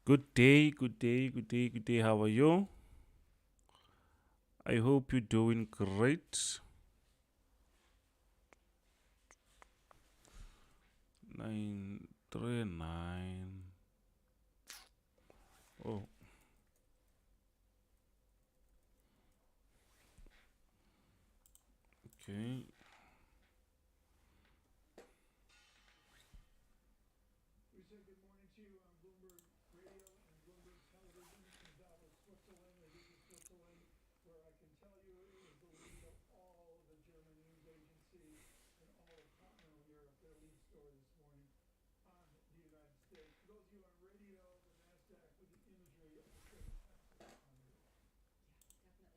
Good day, good day, good day, good day. How are you? I hope you're doing great. 939. Oh, okay. We say good morning to you on Bloomberg Radio and Bloomberg Television in Davos, Switzerland. It is in Switzerland, where I can tell you it is the lead of all of the German news agencies and all of continental Europe. Their lead story this morning on the United States. For those of you on radio, the NASDAQ with the imagery of the trading access on the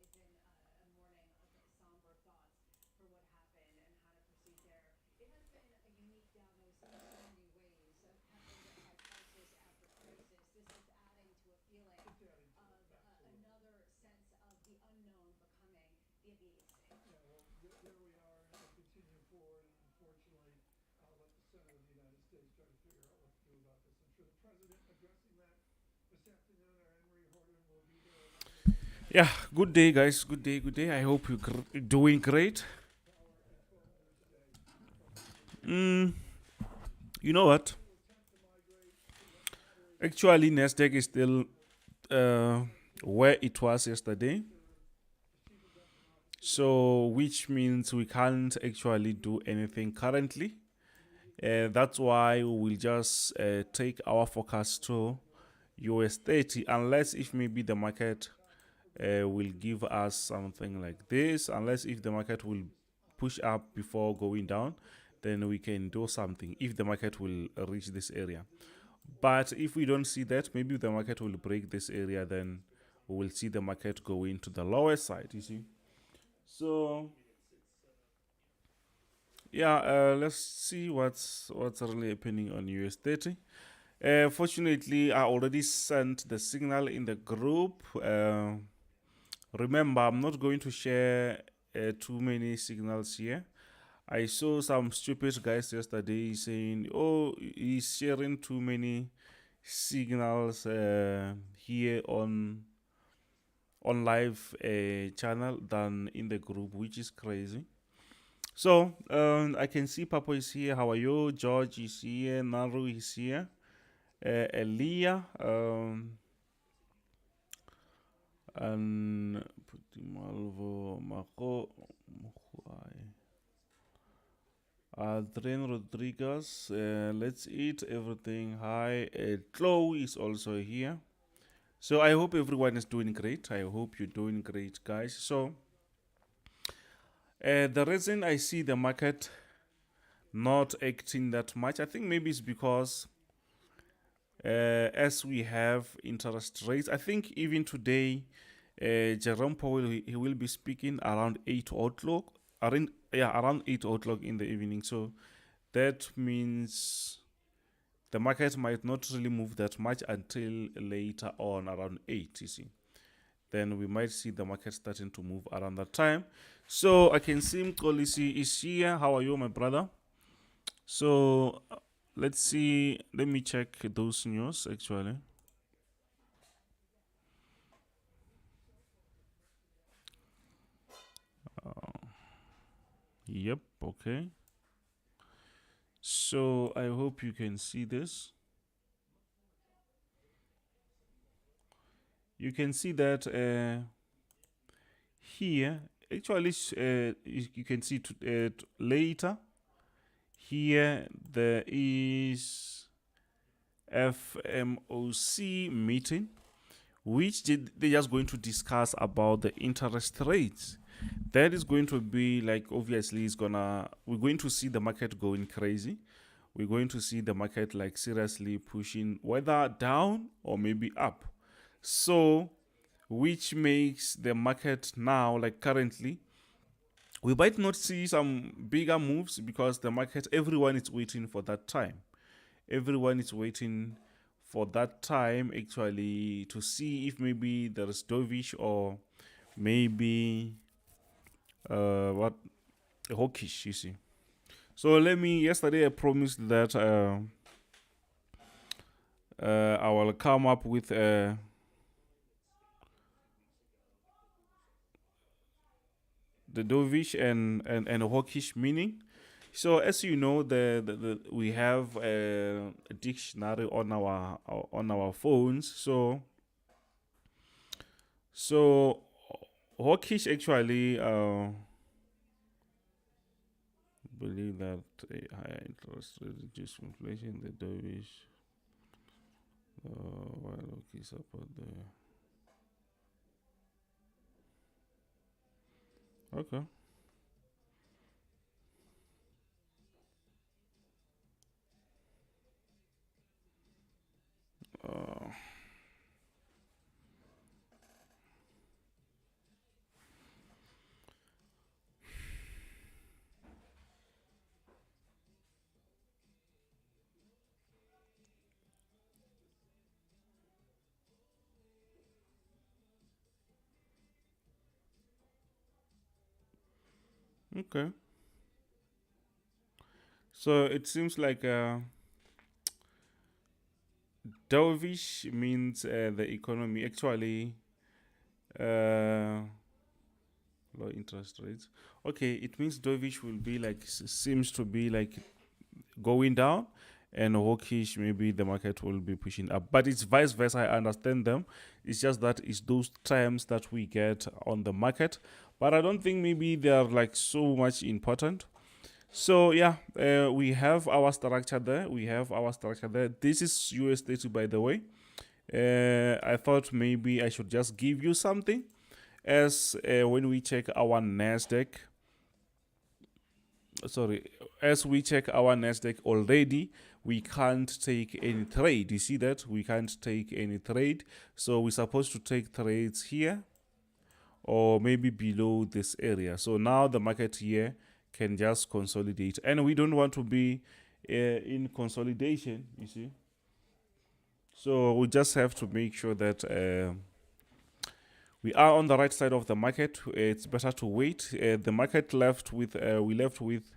Definitely been a morning of somber thoughts for what happened and how to proceed there. It has been a unique Davos in so many ways, peppered by crisis after crisis. This is adding to a feeling of another sense of the unknown becoming the immediacy. Yeah, well, there we are, and we'll continue forward. And unfortunately, I'll let the Senate of the United States try to figure out what to do about this. I'm sure the president addressing that this afternoon, or Henry Horton, will be there. Yeah, good day, guys. Good day, good day. I hope you're doing great. Mm, you know what? Actually, NASDAQ is still where it was yesterday. So, which means we can't actually do anything currently. That's why we will just take our focus to US30, unless if maybe the market will give us something like this, unless if the market will push up before going down, then we can do something if the market will reach this area. But if we don't see that, maybe the market will break this area, then we will see the market go into the lower side, you see. So yeah, let's see what's really happening on US30. Fortunately, I already sent the signal in the group. Remember, I'm not going to share too many signals here. I saw some stupid guys yesterday saying, "Oh, he's sharing too many signals here on live channel than in the group," which is crazy. So I can see Papa is here. How are you? George is here. Naru is here. Elia and Malvo Mako. Adrian Rodriguez, let's eat everything. Hi, Chloe is also here. So I hope everyone is doing great. I hope you're doing great, guys. So the reason I see the market not acting that much, I think maybe it's because as we have interest rates, I think even today, Jerome Powell he will be speaking around 8 o'clock. Around 8 o'clock in the evening. So that means the market might not really move that much until later on around 8, you see. Then we might see the market starting to move around that time. So I can see Mkolisi is here. How are you, my brother? So let's see. Let me check those news actually. Yep, okay. So I hope you can see this. You can see that here, actually, you can see later. Here there is FMOC meeting, which they're just going to discuss about the interest rates. That is going to be like, obviously we're going to see the market going crazy. We're going to see the market like seriously pushing whether down or maybe up. So which makes the market now, like currently, we might not see some bigger moves because the market, everyone is waiting for that time. Everyone is waiting for that time actually to see if maybe there is dovish or maybe what hawkish, you see. So yesterday I promised that I will come up with the dovish and hawkish meaning. So as you know, we have a dictionary on our phones. So hawkish actually believe that a higher interest rate reduce inflation. The dovish while hawkish support the okay. Uh, okay. So it seems like dovish means the economy actually low interest rates. Okay, it means dovish will be like seems to be like going down, and hawkish maybe the market will be pushing up. But it's vice versa. I understand them. It's just that it's those terms that we get on the market, but I don't think maybe they are like so much important. So yeah, we have our structure there. This is US30, by the way. I thought maybe I should just give you something, as when we check our NASDAQ. Sorry, as we check our NASDAQ already, we can't take any trade. You see that we can't take any trade. So we're supposed to take trades here or maybe below this area. So now the market here can just consolidate, and we don't want to be in consolidation, you see. So we just have to make sure that we are on the right side of the market. It's better to wait. The market left with we left with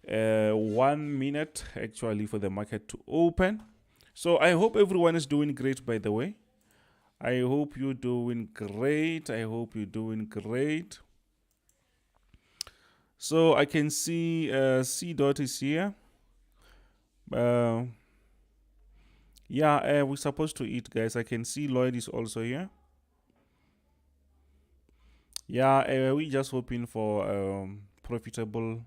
1 minute actually for the market to open. So I hope everyone is doing great, by the way. I hope you're doing great. So I can see C dot is here. Yeah, we're supposed to eat, guys. I can see Lloyd is also here. Yeah, we just hoping for profitable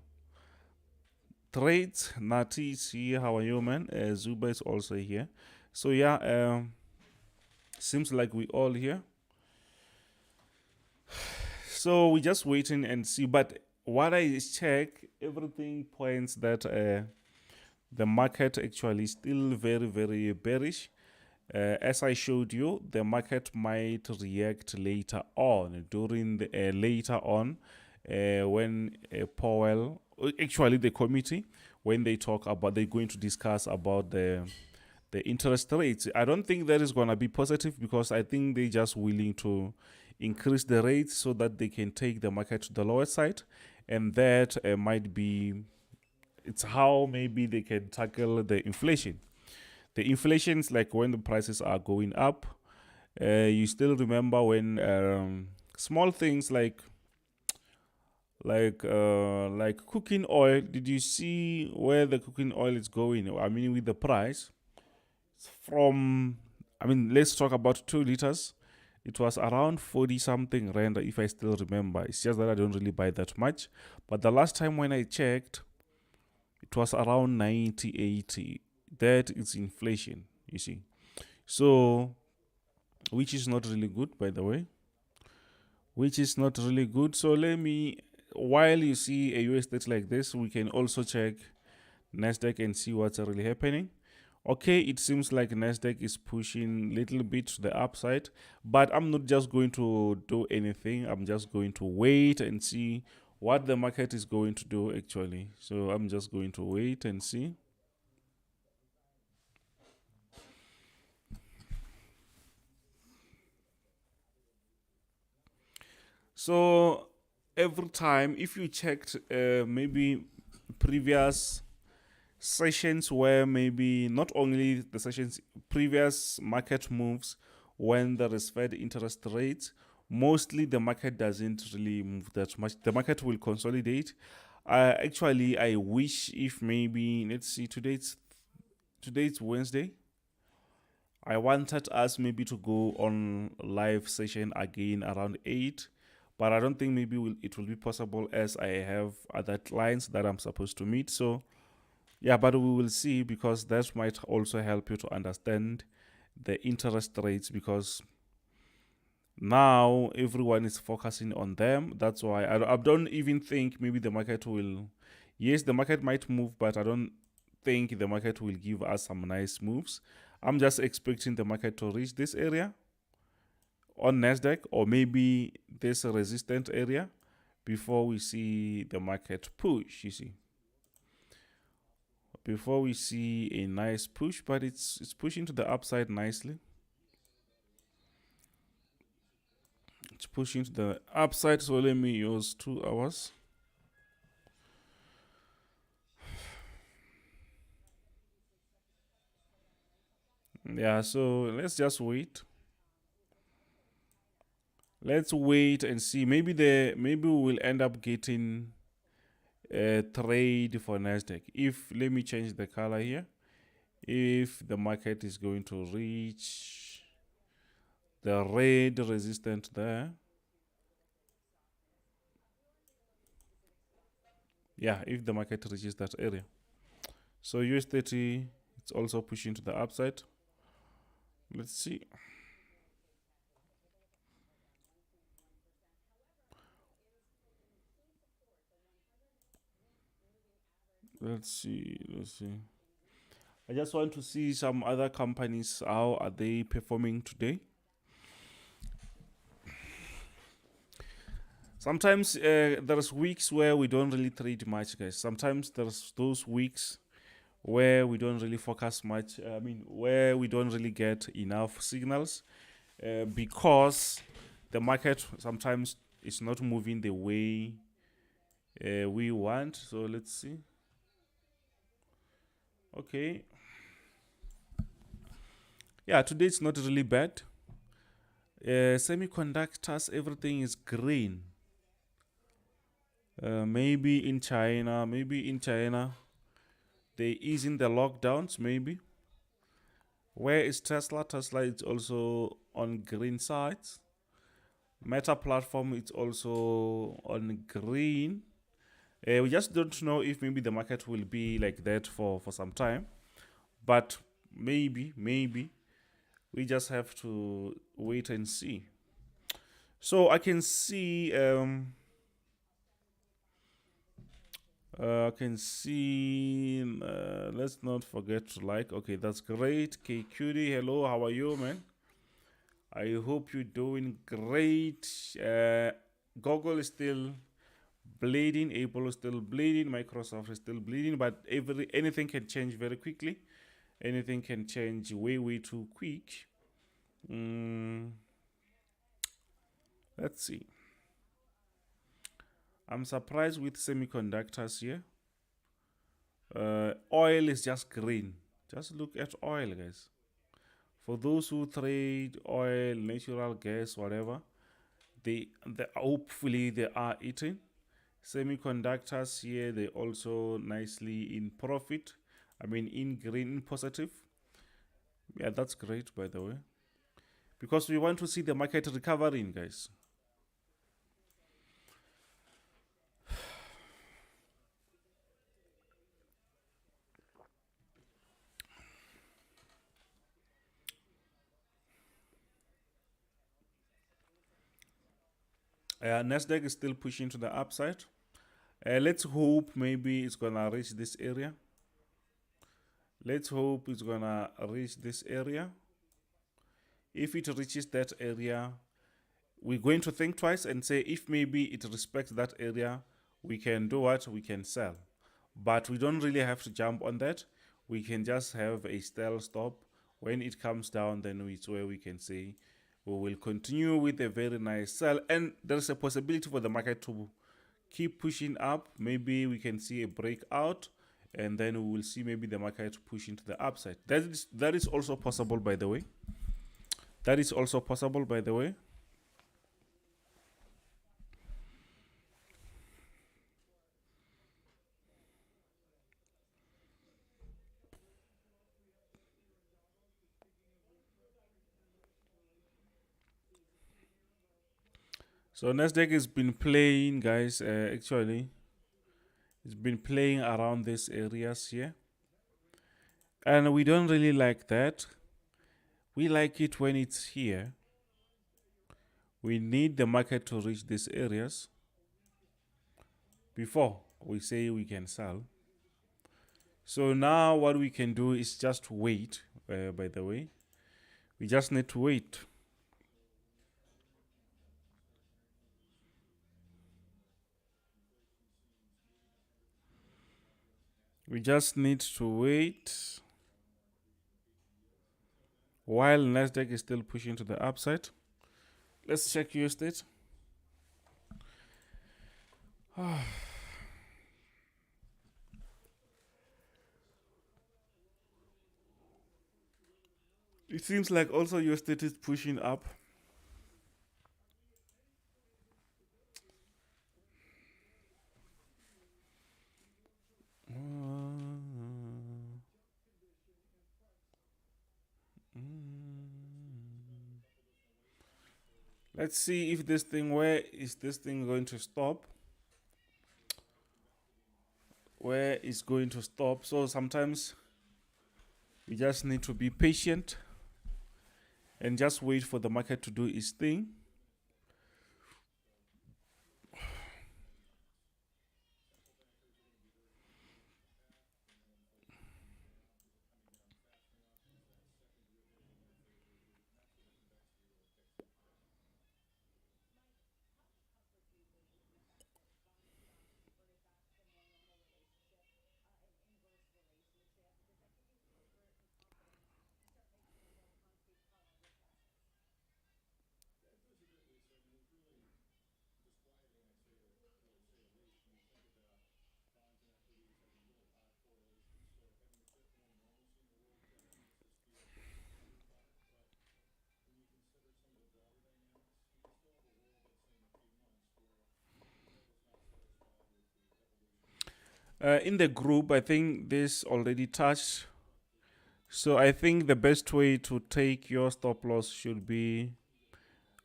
trades. Nati is here. How are you, man? Zuba is also here. So yeah, seems like we all here. So we're just waiting and see. But what I check, everything points that the market actually is still very, very bearish. As I showed you, the market might react later on, when Powell, actually the committee, when they talk about, they're going to discuss about the interest rates. I don't think that is going to be positive, because I think they're just willing to increase the rates so that they can take the market to the lower side, and that might be, it's how maybe they can tackle the inflation. The inflation is like when the prices are going up. You still remember when small things like cooking oil. Did you see where the cooking oil is going? I mean, with the price from, I mean, let's talk about 2 liters. It was around 40 something rand, if I still remember. It's just that I don't really buy that much. But the last time when I checked, it was around 90, 80. That is inflation, you see. So, which is not really good, by the way. So let me, while you see a US state like this, we can also check NASDAQ and see what's really happening. Okay, it seems like NASDAQ is pushing a little bit to the upside, but I'm not just going to do anything. I'm just going to wait and see what the market is going to do, actually. So I'm just going to wait and see. So every time, if you checked maybe previous sessions where maybe not only the sessions, previous market moves when there is Fed interest rates, mostly the market doesn't really move that much. The market will consolidate. Actually, I wish if maybe, let's see, today's Wednesday. I wanted us maybe to go on live session again around 8, but I don't think maybe it will be possible as I have other clients that I'm supposed to meet. So yeah, but we will see, because that might also help you to understand the interest rates, because now everyone is focusing on them. That's why I don't even think maybe the market will. Yes, the market might move, but I don't think the market will give us some nice moves. I'm just expecting the market to reach this area on NASDAQ, or maybe this resistant area, before we see the market push, you see. Before we see a nice push, but it's pushing to the upside nicely. It's pushing to the upside, so let me use 2 hours. Yeah, so let's just wait. Let's wait and see. Maybe we will end up getting a trade for NASDAQ. If, let me change the color here. If the market is going to reach the red resistance there. Yeah, if the market reaches that area. So US30, it's also pushing to the upside. Let's see. Let's see. I just want to see some other companies. How are they performing today? Sometimes there's weeks where we don't really trade much, guys. Sometimes there's those weeks where we don't really focus much. Where we don't really get enough signals because the market sometimes is not moving the way we want. So let's see. Okay. Yeah, today it's not really bad. Semiconductors, everything is green. Maybe in China, they easing the lockdowns, maybe. Where is Tesla? Tesla is also on green sides. Meta platform is also on green. We just don't know if maybe the market will be like that for some time. But maybe we just have to wait and see. So I can see let's not forget to like. Okay, that's great. KQD, hello, how are you, man? I hope you're doing great. Google is still bleeding, Apple is still bleeding, Microsoft is still bleeding, but anything can change very quickly. Anything can change way too quick. Let's see. I'm surprised with semiconductors here. Oil is just green. Just look at oil, guys. For those who trade oil, natural gas, whatever, they hopefully they are eating. Semiconductors here, they also nicely in profit. In green, in positive. Yeah, that's great, by the way, because we want to see the market recovering, guys. NASDAQ is still pushing to the upside. Let's hope maybe it's gonna reach this area. Let's hope it's gonna reach this area. If it reaches that area, we're going to think twice and say if maybe it respects that area, we can do what? We can sell. But we don't really have to jump on that. We can just have a stealth stop. When it comes down, then it's where we can say we will continue with a very nice sell. And there's a possibility for the market to keep pushing up. Maybe we can see a breakout and then we will see maybe the market push into the upside. That is also possible, by the way. That is also possible, by the way. So NASDAQ has been playing, guys. Actually, it's been playing around these areas here, and we don't really like that. We like it when it's here. We need the market to reach these areas before we say we can sell. So now what we can do is just wait. By the way, we just need to wait. We just need to wait while NASDAQ is still pushing to the upside. Let's check US state. It seems like also US state is pushing up. Let's see if this thing, where is this thing going to stop? Where is going to stop? So sometimes we just need to be patient and just wait for the market to do its thing. In the group, I think this already touched. So I think the best way to take your stop loss should be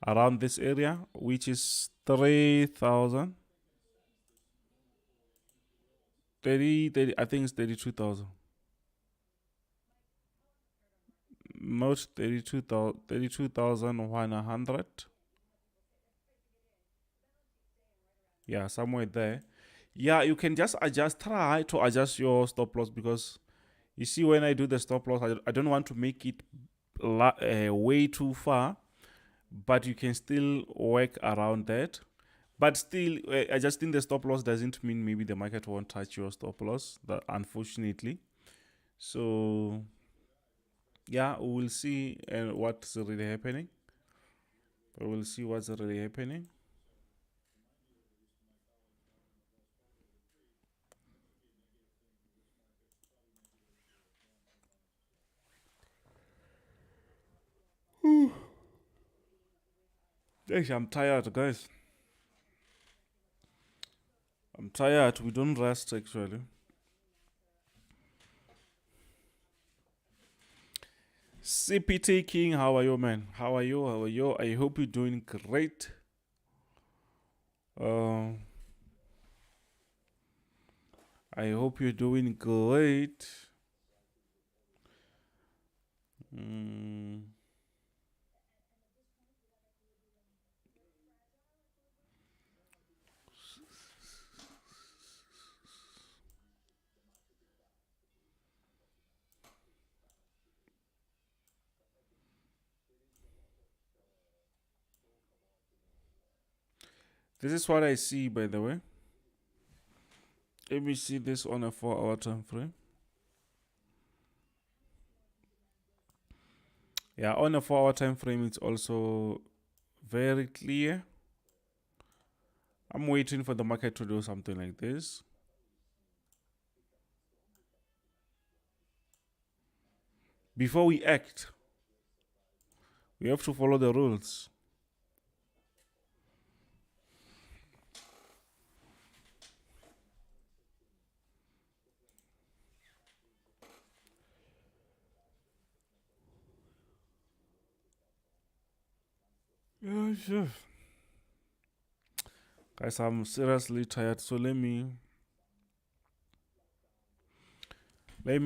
around this area, which is 3,000. 30, I think it's 32,000. Not 32,100. Yeah, somewhere there. Yeah, you can just try to adjust your stop loss, because you see, when I do the stop loss, I don't want to make it way too far, but you can still work around that. But still, adjusting the stop loss doesn't mean maybe the market won't touch your stop loss, unfortunately. So yeah, we will see what's really happening. We will see what's really happening. I'm tired, guys. I'm tired. We don't rest, actually. CPT King, how are you, man? How are you? How are you? I hope you're doing great. I hope you're doing great. This is what I see, by the way. Let me see this on a 4-hour time frame. Yeah, on a 4-hour time frame, it's also very clear. I'm waiting for the market to do something like this. Before we act, we have to follow the rules. Yeah, sure. Guys, I'm seriously tired, so let me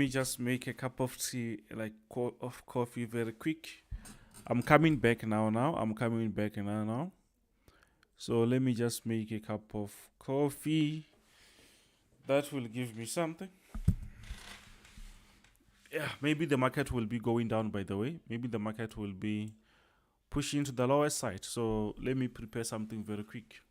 just make a cup of tea, like of coffee, very quick. I'm coming back now. I'm coming back now. So let me just make a cup of coffee. That will give me something. Yeah, maybe the market will be going down, by the way. Maybe the market will be pushing to the lower side. So let me prepare something very quick.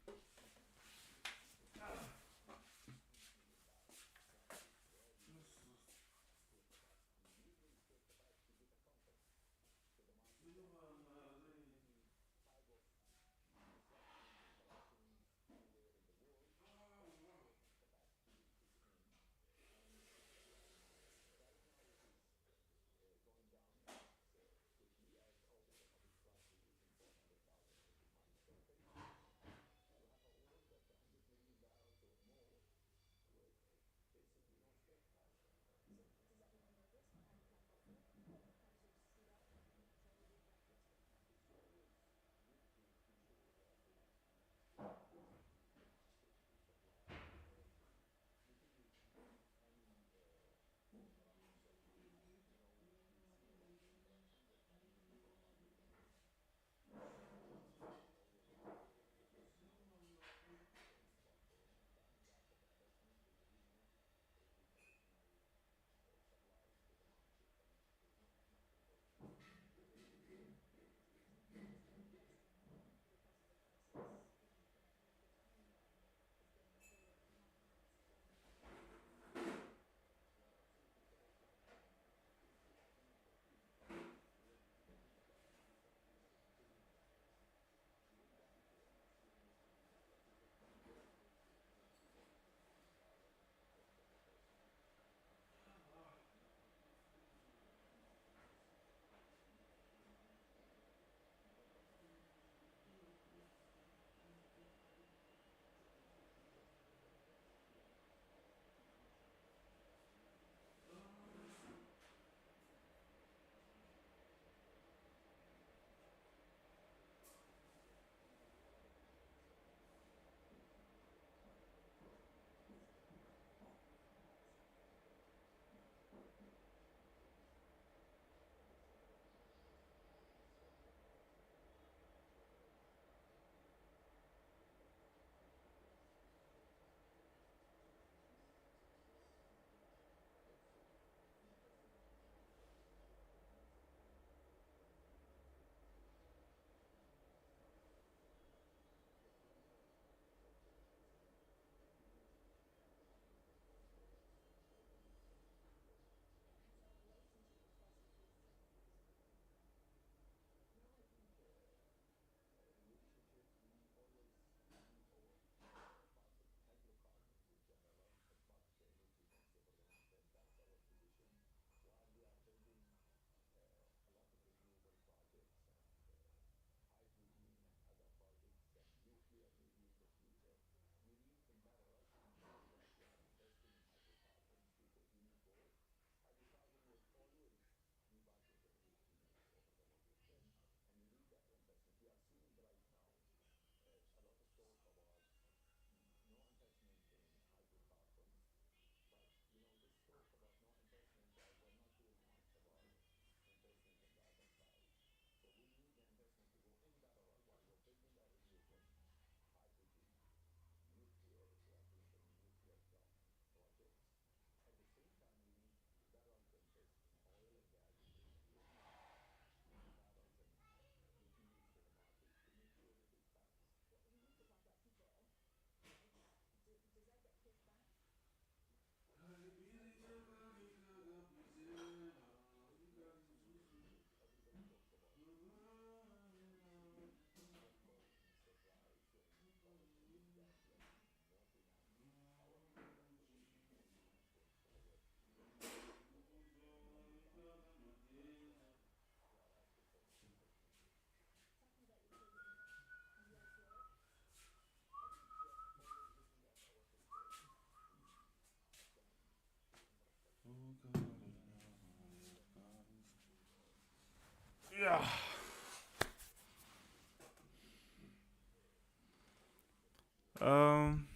Um,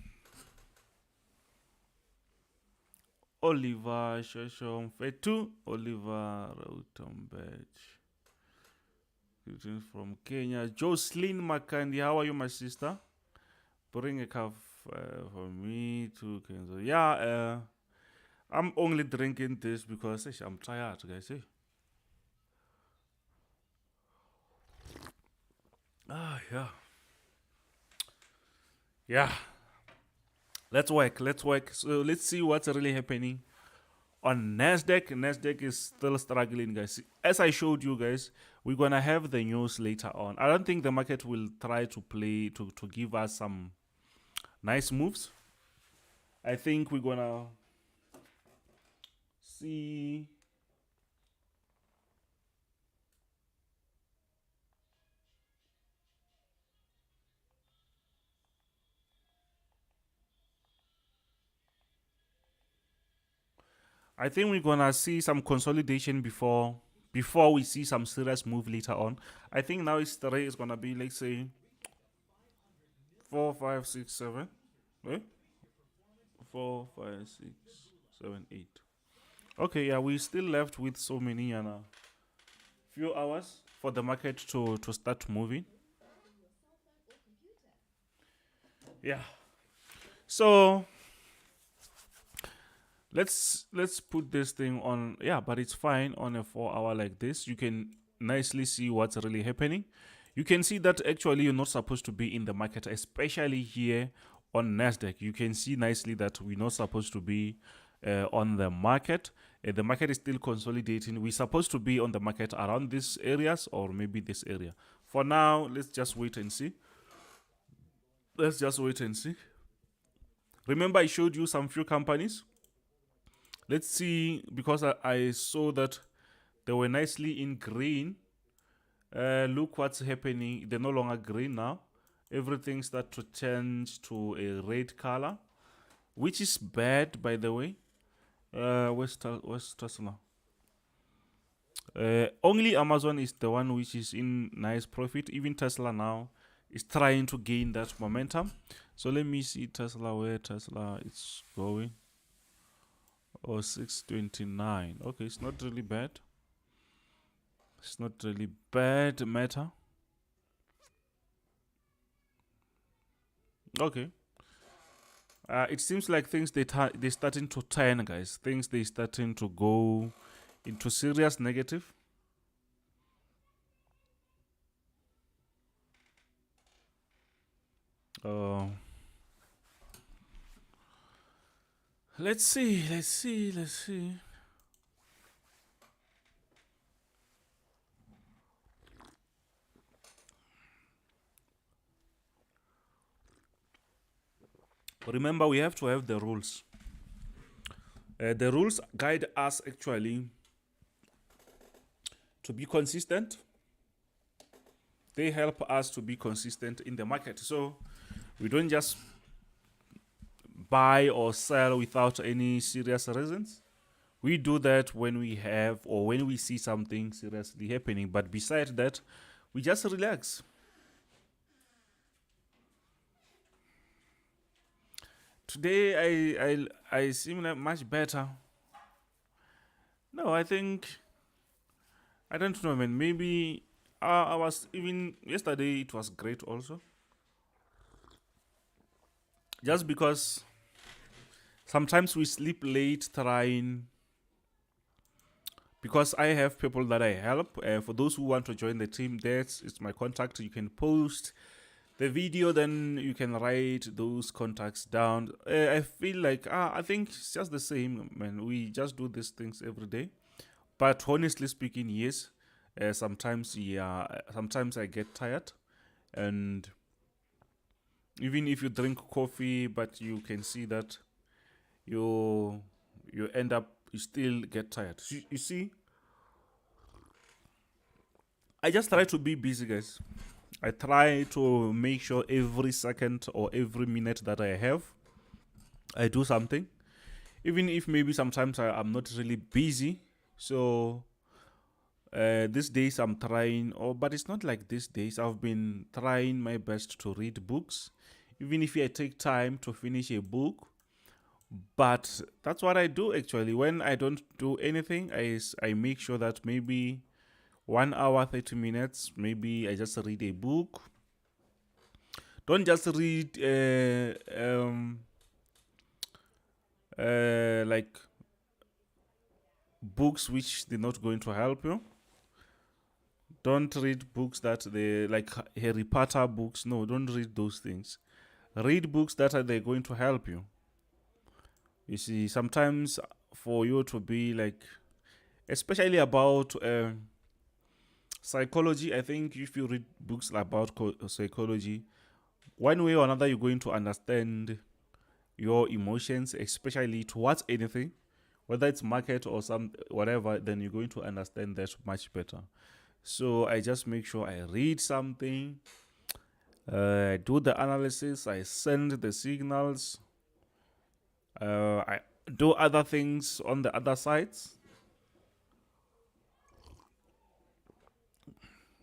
Oliver Shoshom Fetu, Oliver Rautombech. Greetings from Kenya. Jocelyn Makandi, how are you, my sister? Bring a cup for me to Kenzo. Yeah, I'm only drinking this because I'm tired, guys. Yeah. Yeah. Let's work. So let's see what's really happening on NASDAQ. NASDAQ is still struggling, guys. As I showed you guys, we're gonna have the news later on. I don't think the market will try to play to give us some nice moves. I think we're gonna see. I think we're gonna see some consolidation before we see some serious move later on. I think now it's today is gonna be, let's say, 4, 5, 6, 7. Eh? 4, 5, 6, 7, 8. Okay, yeah, we still left with so many few hours for the market to start moving. Yeah. So let's put this thing on. Yeah, but it's fine on a 4-hour like this. You can nicely see what's really happening. You can see that actually you're not supposed to be in the market, especially here on NASDAQ. You can see nicely that we're not supposed to be on the market. The market is still consolidating. We're supposed to be on the market around these areas or maybe this area. For now, let's just wait and see. Let's just wait and see. Remember, I showed you some few companies. Let's see, because I saw that they were nicely in green. Look what's happening. They're no longer green now. Everything starts to change to a red color, which is bad, by the way. Where's Tesla? Only Amazon is the one which is in nice profit. Even Tesla now is trying to gain that momentum. So let me see Tesla, where Tesla is going. Oh, 629. Okay, it's not really bad. It's not really bad. Meta. Okay. It seems like things they're starting to turn, guys. Things they starting to go into serious negative. Let's see. Remember, we have to have the rules. The rules guide us actually to be consistent. They help us to be consistent in the market. So we don't just buy or sell without any serious reasons. We do that when we have or when we see something seriously happening. But besides that, we just relax. Today I seem like much better. No, I think I don't know, man. Maybe I was even yesterday. It was great also. Just because sometimes we sleep late trying. Because I have people that I help. For those who want to join the team, it's my contact. You can post the video, then you can write those contacts down. I feel like I think it's just the same, man. We just do these things every day. But honestly speaking, yes. Sometimes I get tired, and even if you drink coffee, but you can see that you end up, you still get tired. You see, I just try to be busy, guys. I try to make sure every second or every minute that I have, I do something. Even if maybe sometimes I'm not really busy. So These days I'm trying, but it's not like these days. I've been trying my best to read books, even if I take time to finish a book. But that's what I do actually. When I don't do anything, I make sure that maybe 1 hour, 30 minutes, maybe I just read a book. Don't just read like books which they're not going to help you. Don't read books that they like Harry Potter books. No, don't read those things. Read books that are they going to help you. You see, sometimes for you to be like, especially about psychology, I think if you read books about psychology, one way or another, you're going to understand your emotions, especially towards anything, whether it's market or some whatever. Then you're going to understand that much better. So I just make sure I read something, I do the analysis, I send the signals, I do other things on the other sides.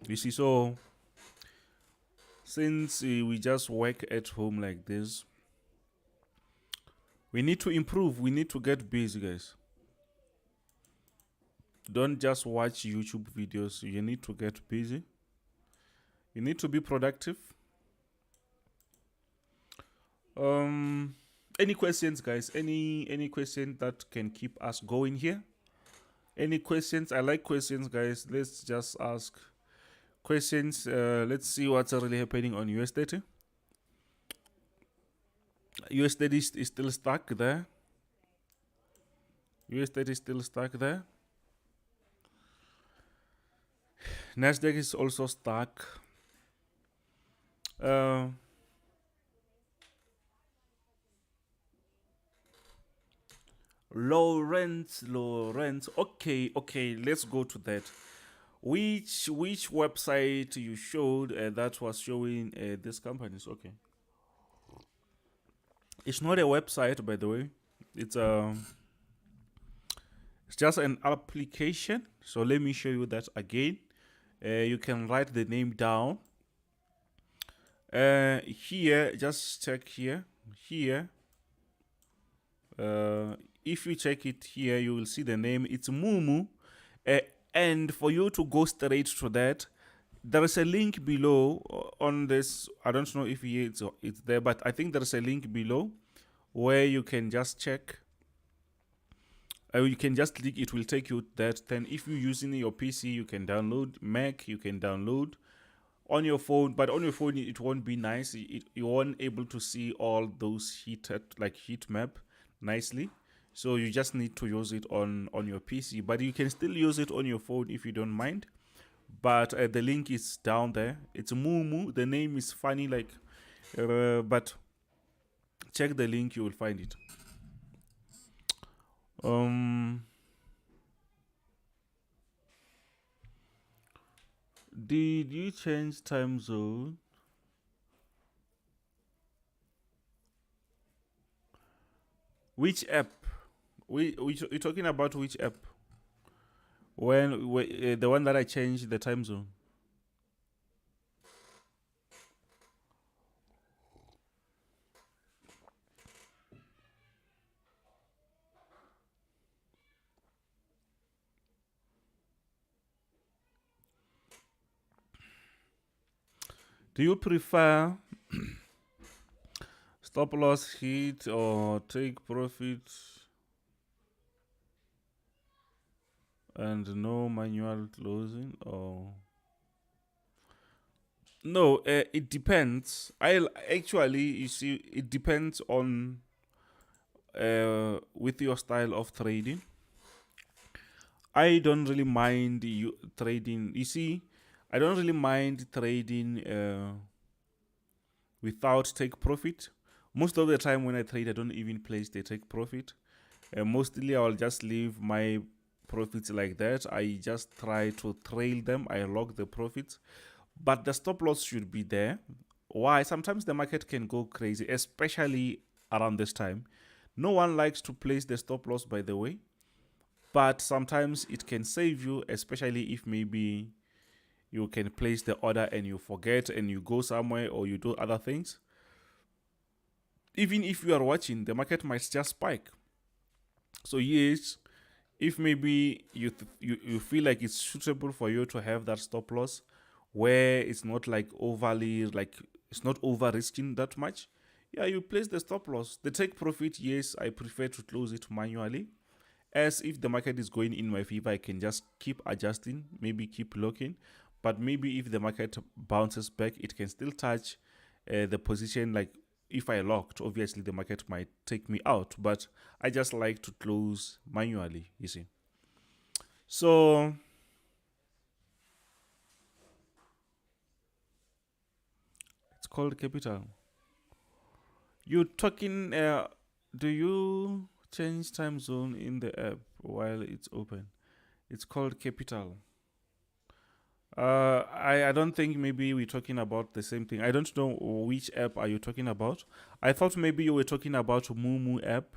You see, so since we just work at home like this, we need to improve. We need to get busy, guys. Don't just watch YouTube videos. You need to get busy. You need to be productive. Any questions, guys? Any question that can keep us going here? Any questions? I like questions, guys. Let's just ask questions. Let's see what's really happening on US30. US30 is still stuck there. US30 is still stuck there. NASDAQ is also stuck. Lawrence. Okay, let's go to that. Which website you showed that was showing these companies? Okay, it's not a website, by the way. It's just an application. So let me show you that again. You can write the name down. Here, just check here. If you check it here, you will see the name. It's Moomoo. And for you to go straight to that, there is a link below on this. I don't know if it's there, but I think there is a link below where you can just check. You can just click, it will take you that. Then if you're using your PC, you can download. Mac, you can download on your phone, but on your phone it won't be nice. You won't able to see all those heat map nicely. So you just need to use it on your PC, but you can still use it on your phone if you don't mind. But the link is down there. It's Moomoo. The name is funny, like, but check the link, you will find it. Did you change time zone? Which app? You're talking about which app? When the one that I changed the time zone? Do you prefer stop loss hit or take profit and no manual closing? Or no, it depends. You see, it depends on with your style of trading. I don't really mind trading. You see, I don't really mind trading without take profit. Most of the time when I trade, I don't even place the take profit. Mostly I'll just leave my profits like that. I just try to trail them. I log the profits, but the stop loss should be there. Why? Sometimes the market can go crazy, especially around this time. No one likes to place the stop loss, by the way. but sometimes it can save you, especially if maybe you can place the order and you forget and you go somewhere or you do other things. Even if you are watching, the market might just spike. So yes, if maybe you feel like it's suitable for you to have that stop loss where it's not like overly, like it's not over risking that much, yeah, you place the stop loss. The take profit, yes, I prefer to close it manually, as if the market is going in my favor, I can just keep adjusting, maybe keep looking. But maybe if the market bounces back, it can still touch the position. Like if I locked, obviously the market might take me out, but I just like to close manually, you see. So it's called capital. You talking? Do you change time zone in the app while it's open? It's called capital. I don't think maybe we're talking about the same thing. I don't know which app are you talking about. I thought maybe you were talking about Moomoo app.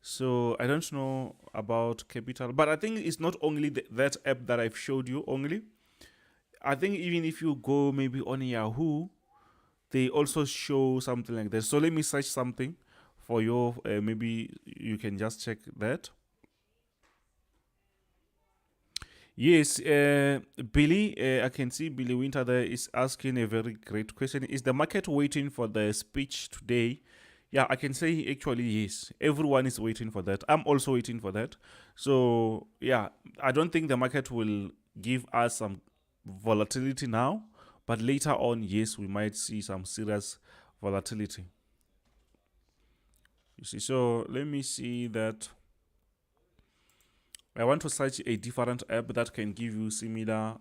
So I don't know about Capital, but I think it's not only that app that I've showed you only. I think even if you go maybe on Yahoo, they also show something like that. So let me search something for you. Maybe you can just check that. Yes, Billy, I can see Billy Winter there is asking a very great question. Is the market waiting for the speech today? Yeah, I can say actually yes. Everyone is waiting for that. I'm also waiting for that. So, yeah, I don't think the market will give us some volatility now, but later on, yes, we might see some serious volatility. You see, so let me see that. I want to search a different app that can give you similar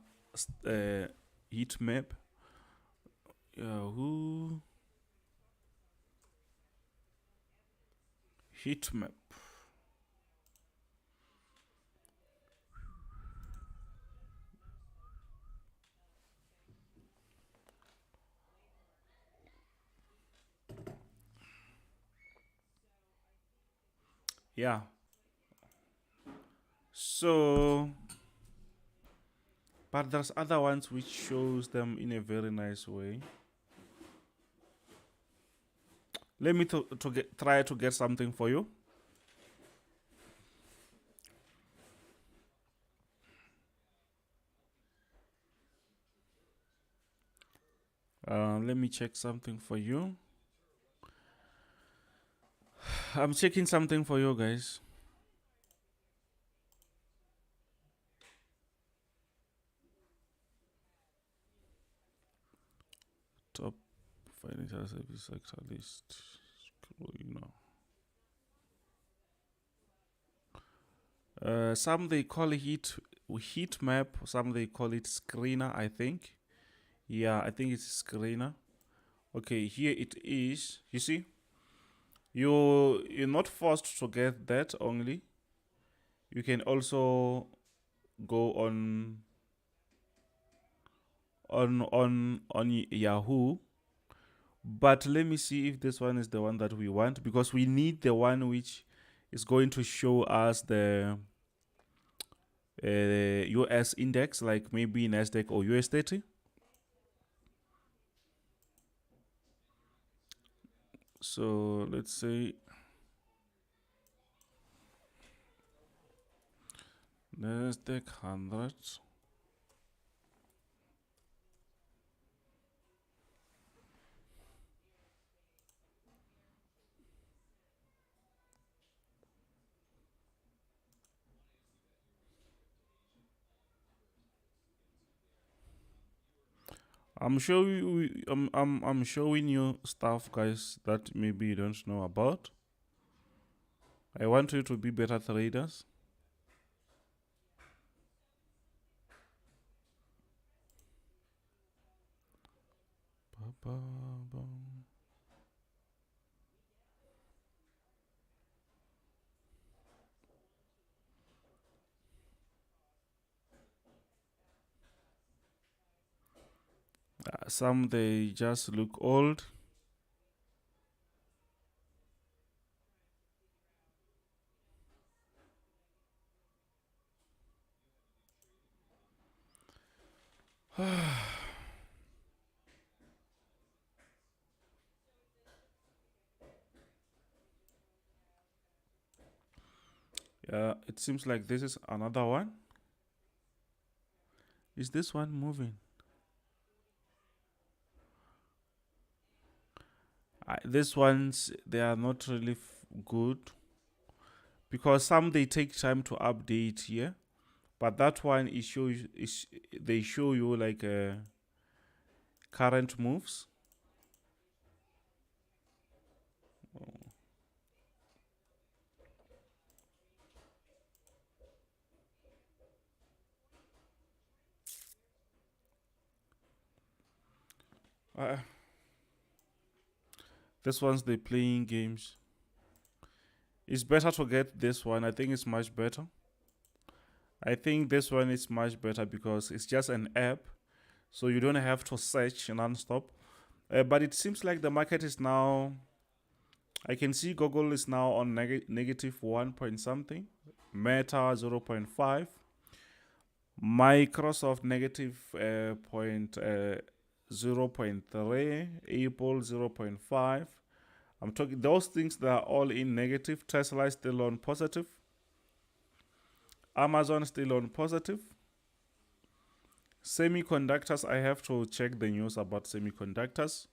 heat map. Yahoo heat map. Yeah. So, but there's other ones which shows them in a very nice way. Let me try to get something for you. Let me check something for you. I'm checking something for you guys. Top financial service sector list. You know. Some they call it heat map. Some they call it screener. I think. Yeah, I think it's screener. Okay, here it is. You see, you're not forced to get that only. You can also go on Yahoo. But let me see if this one is the one that we want, because we need the one which is going to show us the US index, like maybe NASDAQ or US30. So let's say NASDAQ 100. I'm showing you stuff, guys, that maybe you don't know about. I want you to be better traders. Some they just look old. Yeah, it seems like this is another one. Is this one moving? These ones, they are not really good because some they take time to update here, but that one is they show you like current moves. Uh, this one's they playing games. It's better to get this one. I think it's much better. I think this one is much better because it's just an app, so you don't have to search non-stop. But it seems like the market is now. I can see Google is now on negative 1 point something, Meta 0.5, Microsoft negative 0.3, Apple 0.5. I'm talking those things that are all in negative. Tesla is still on positive. Amazon still on positive. Semiconductors, I have to check the news about semiconductors.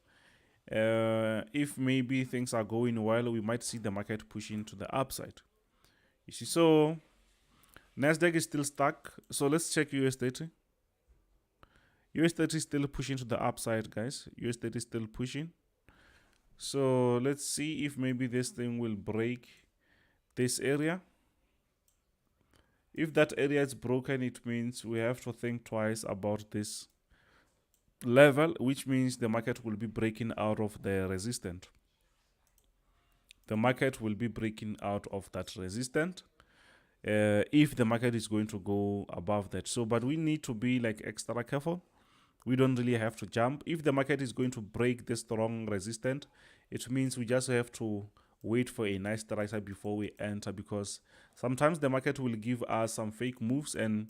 If maybe things are going well, we might see the market pushing to the upside. You see, so NASDAQ is still stuck. So let's check US30. US30 is still pushing to the upside, guys. US30 is still pushing. So let's see if maybe this thing will break this area. If that area is broken, it means we have to think twice about this level, which means the market will be breaking out of the resistance. The market will be breaking out of that resistance if the market is going to go above that. So, but we need to be like extra careful. We don't really have to jump. If the market is going to break this strong resistance, it means we just have to wait for a nice tricep before we enter, because sometimes the market will give us some fake moves, and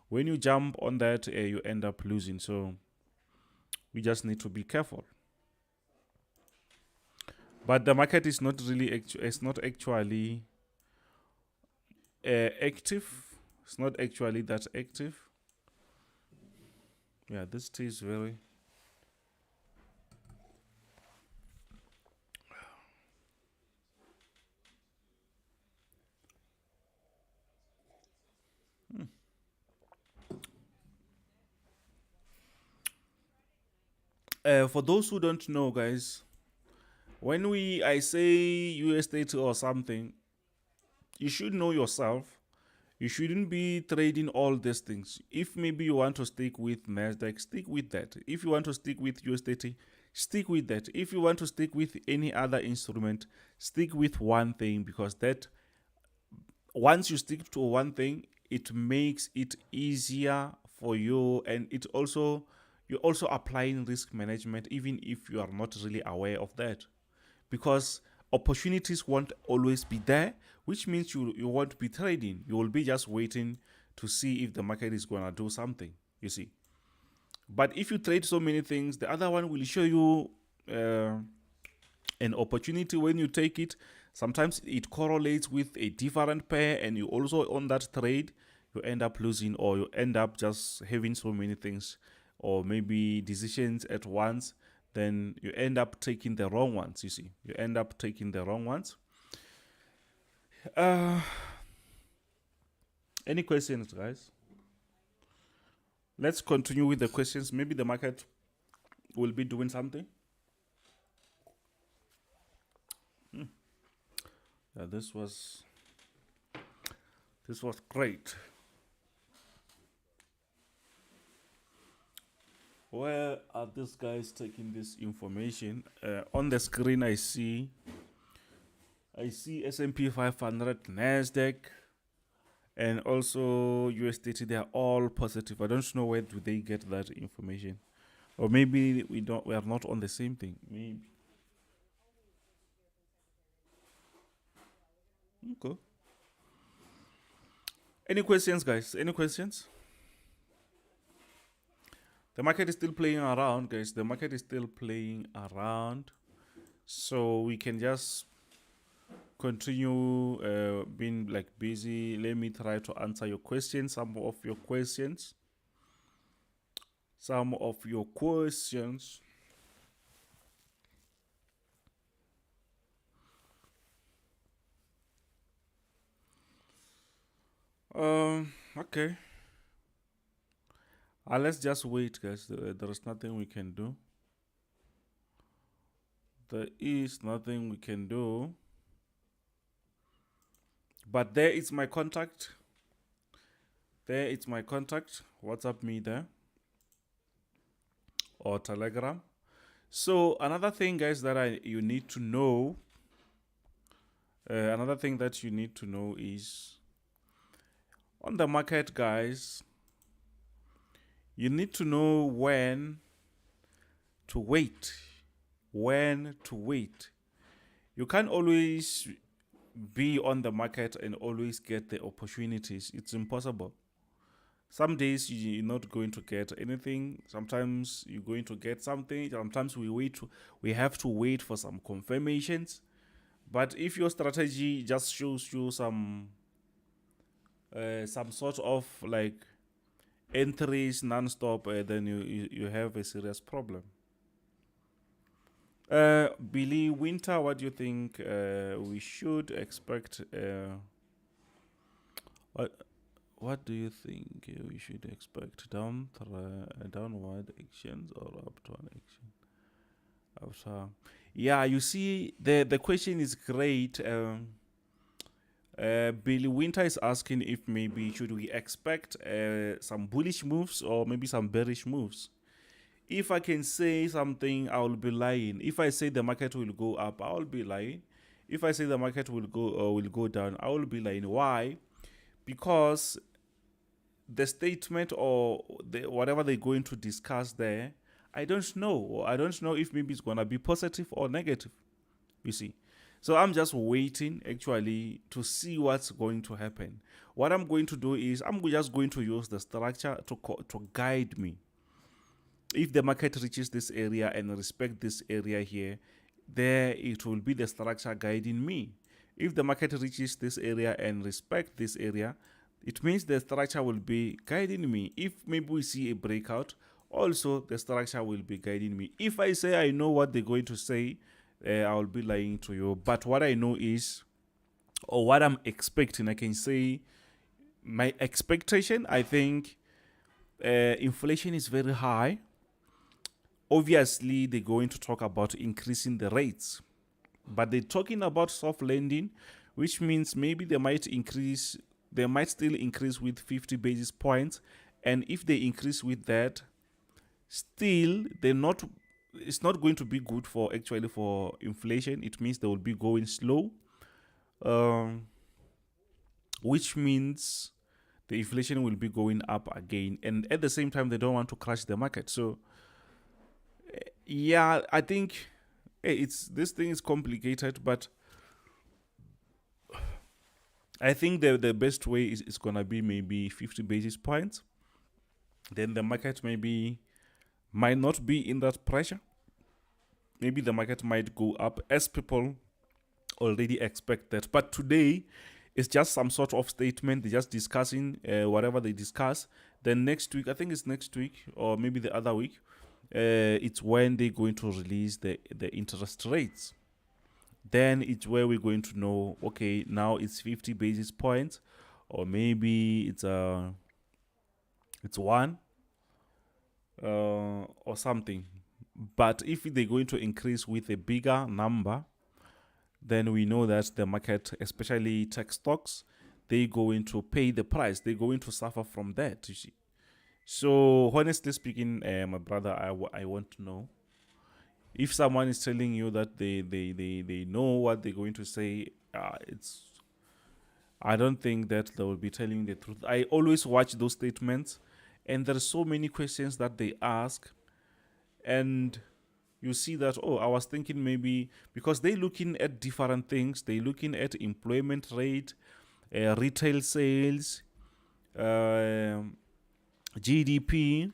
when you jump on that, you end up losing. So we just need to be careful. But the market is not really actually active. It's not actually that active. Yeah, this tea is very. For those who don't know, guys, when I say US30 or something, you should know yourself. You shouldn't be trading all these things. If maybe you want to stick with NASDAQ, stick with that. If you want to stick with US30, stick with that. If you want to stick with any other instrument, stick with one thing, because that once you stick to one thing, it makes it easier for you, and it also you're also applying risk management even if you are not really aware of that, because opportunities won't always be there, which means you won't be trading. You will be just waiting to see if the market is going to do something, you see. But if you trade so many things, the other one will show you an opportunity. When you take it, sometimes it correlates with a different pair, and you also on that trade, you end up losing, or you end up just having so many things, or maybe decisions at once. Then you end up taking the wrong ones, you see. You end up taking the wrong ones. Any questions, guys? Let's continue with the questions. Maybe the market will be doing something. Yeah, this was great. Where are these guys taking this information? On the screen, I see S&P 500, NASDAQ, and also US30. They are all positive. I don't know where do they get that information, or maybe we are not on the same thing. Maybe. Okay. Any questions, guys? Any questions? The market is still playing around, guys. The market is still playing around. So we can just continue being like busy. Let me try to answer your questions, some of your questions. Some of your questions. Okay. Let's just wait, guys. There is nothing we can do. There is nothing we can do. But there is my contact. There is my contact. WhatsApp me there. Or Telegram. So another thing, guys, that you need to know. Another thing that you need to know is on the market, guys. You need to know when to wait. When to wait. You can't always be on the market and always get the opportunities. It's impossible. Some days you're not going to get anything. Sometimes you're going to get something. Sometimes we have to wait for some confirmations. But if your strategy just shows you some sort of like entries non-stop, then you have a serious problem. Billy Winter, what do you think we should expect? What do you think we should expect? Downward actions or upward action? Yeah, you see, the question is great. Billy Winter is asking if maybe should we expect some bullish moves or maybe some bearish moves. If I can say something, I will be lying. If I say the market will go up, I will be lying. If I say the market will go down, I will be lying. Why? Because the statement or whatever they're going to discuss there, I don't know. I don't know if maybe it's gonna be positive or negative. You see. So I'm just waiting actually to see what's going to happen. What I'm going to do is I'm just going to use the structure to guide me. If the market reaches this area and respect this area here, there it will be the structure guiding me. If the market reaches this area and respect this area, it means the structure will be guiding me. If maybe we see a breakout, also the structure will be guiding me. If I say I know what they're going to say, I will be lying to you. But what I know is, or what I'm expecting, I can say my expectation, I think inflation is very high. Obviously, they're going to talk about increasing the rates, but they're talking about soft landing, which means maybe they might still increase with 50 basis points. And if they increase with that, still it's not going to be good for inflation. It means they will be going slow, which means the inflation will be going up again. And at the same time, they don't want to crash the market. So yeah, I think this thing is complicated, but I think the best way is gonna be maybe 50 basis points. Then the market might not be in that pressure. Maybe the market might go up as people already expect that. But today, it's just some sort of statement. They're just discussing whatever they discuss. Then next week, I think it's next week or maybe the other week, it's when they're going to release the interest rates. Then it's where we're going to know, okay, now it's 50 basis points, or maybe it's one or something. But if they're going to increase with a bigger number, then we know that the market, especially tech stocks, they're going to pay the price. They're going to suffer from that, you see. So honestly speaking, my brother, I want to know if someone is telling you that they know what they're going to say. I don't think that they will be telling the truth. I always watch those statements, and there are so many questions that they ask, and you see that, oh, I was thinking maybe because they're looking at different things. They're looking at employment rate, retail sales, GDP,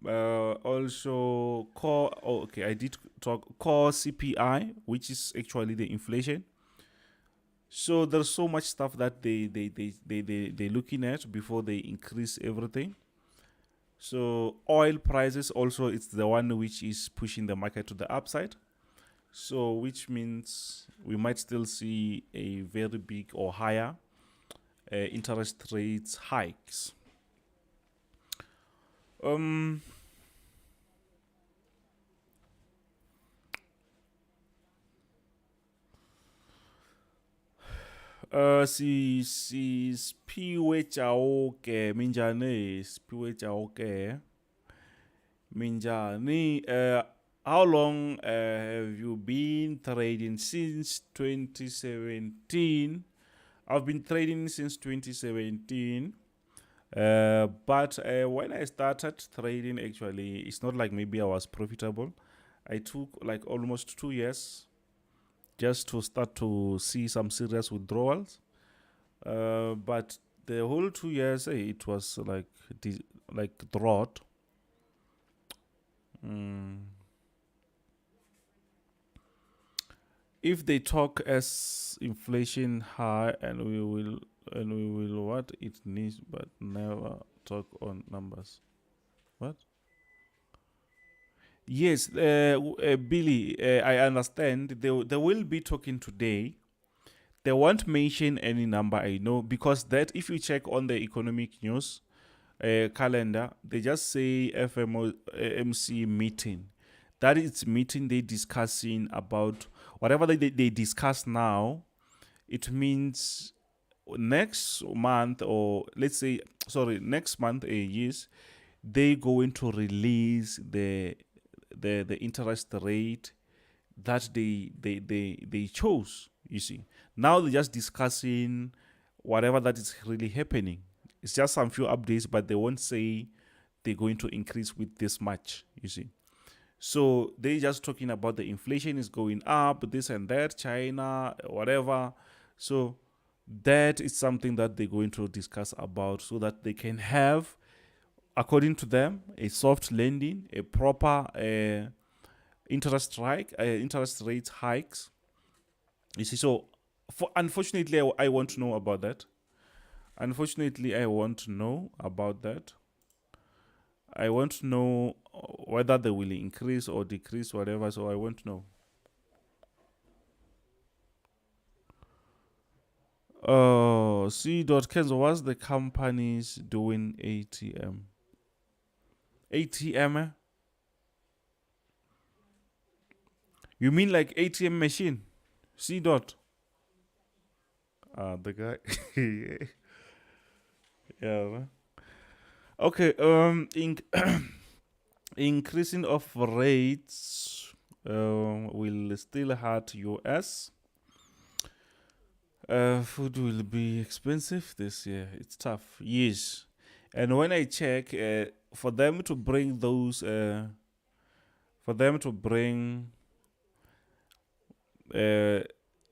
Also core. Oh, okay, I did talk core CPI, which is actually the inflation. So there's so much stuff that they're looking at before they increase everything. So oil prices also, it's the one which is pushing the market to the upside. So which means we might still see a very big or higher interest rates hikes. Um, siphiwe chauke minjani siphiwe chauke minjani. How long have you been trading? Since 2017. I've been trading since 2017. But when I started trading, actually, it's not like maybe I was profitable. I took like almost 2 years just to start to see some serious withdrawals. But the whole 2 years, it was like drought. If they talk as inflation high, and we will what it needs, but never talk on numbers. What? Yes, Billy, I understand. They will be talking today. They won't mention any number, I know, because that if you check on the economic news calendar, they just say FMC meeting. That is meeting they discussing about whatever they discuss now. It means next month, or let's say, sorry, next month, yes, they going to release the interest rate that they chose. You see, now they're just discussing whatever that is really happening. It's just some few updates, but they won't say they're going to increase with this much. You see, so they just talking about the inflation is going up, this and that, China, whatever. So that is something that they're going to discuss about, so that they can have, according to them, a soft landing, a proper interest rate hikes. You see, so unfortunately, I want to know about that. Unfortunately, I want to know about that. I want to know whether they will increase or decrease, whatever. So I want to know. C.Kenzo, what's the companies doing ATM? ATM? You mean like ATM machine? C. Dot. The guy. Yeah. Okay. Increasing of rates will still hurt US. Food will be expensive this year. It's tough. Yes. And when I check, for them to bring those, for them to bring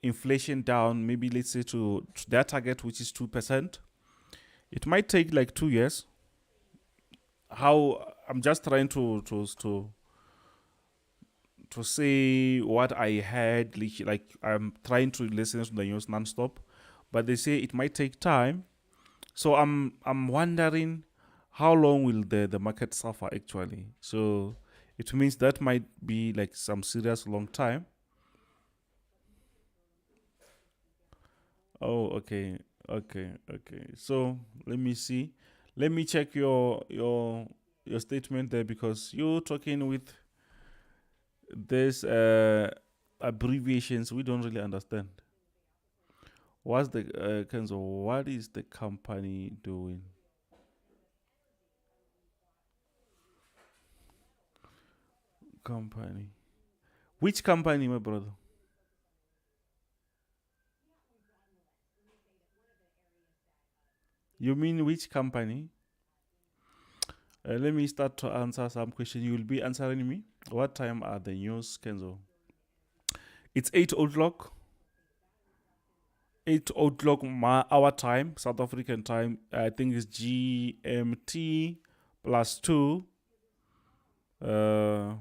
inflation down, maybe let's say to their target, which is 2%, it might take like 2 years. How I'm just trying to say what I had, like I'm trying to listen to the news nonstop, but they say it might take time. So I'm wondering how long will the market suffer actually. So it means that might be like some serious long time. Oh, okay, okay. So let me see. Let me check your statement there, because you're talking with this abbreviations we don't really understand. What's the Kenzo? What is the company doing? Company. Which company, my brother? You mean which company? Let me start to answer some questions. You will be answering me. What time are the news, Kenzo? It's 8 o'clock. 8 o'clock our time, South African time. I think it's GMT +2. Then,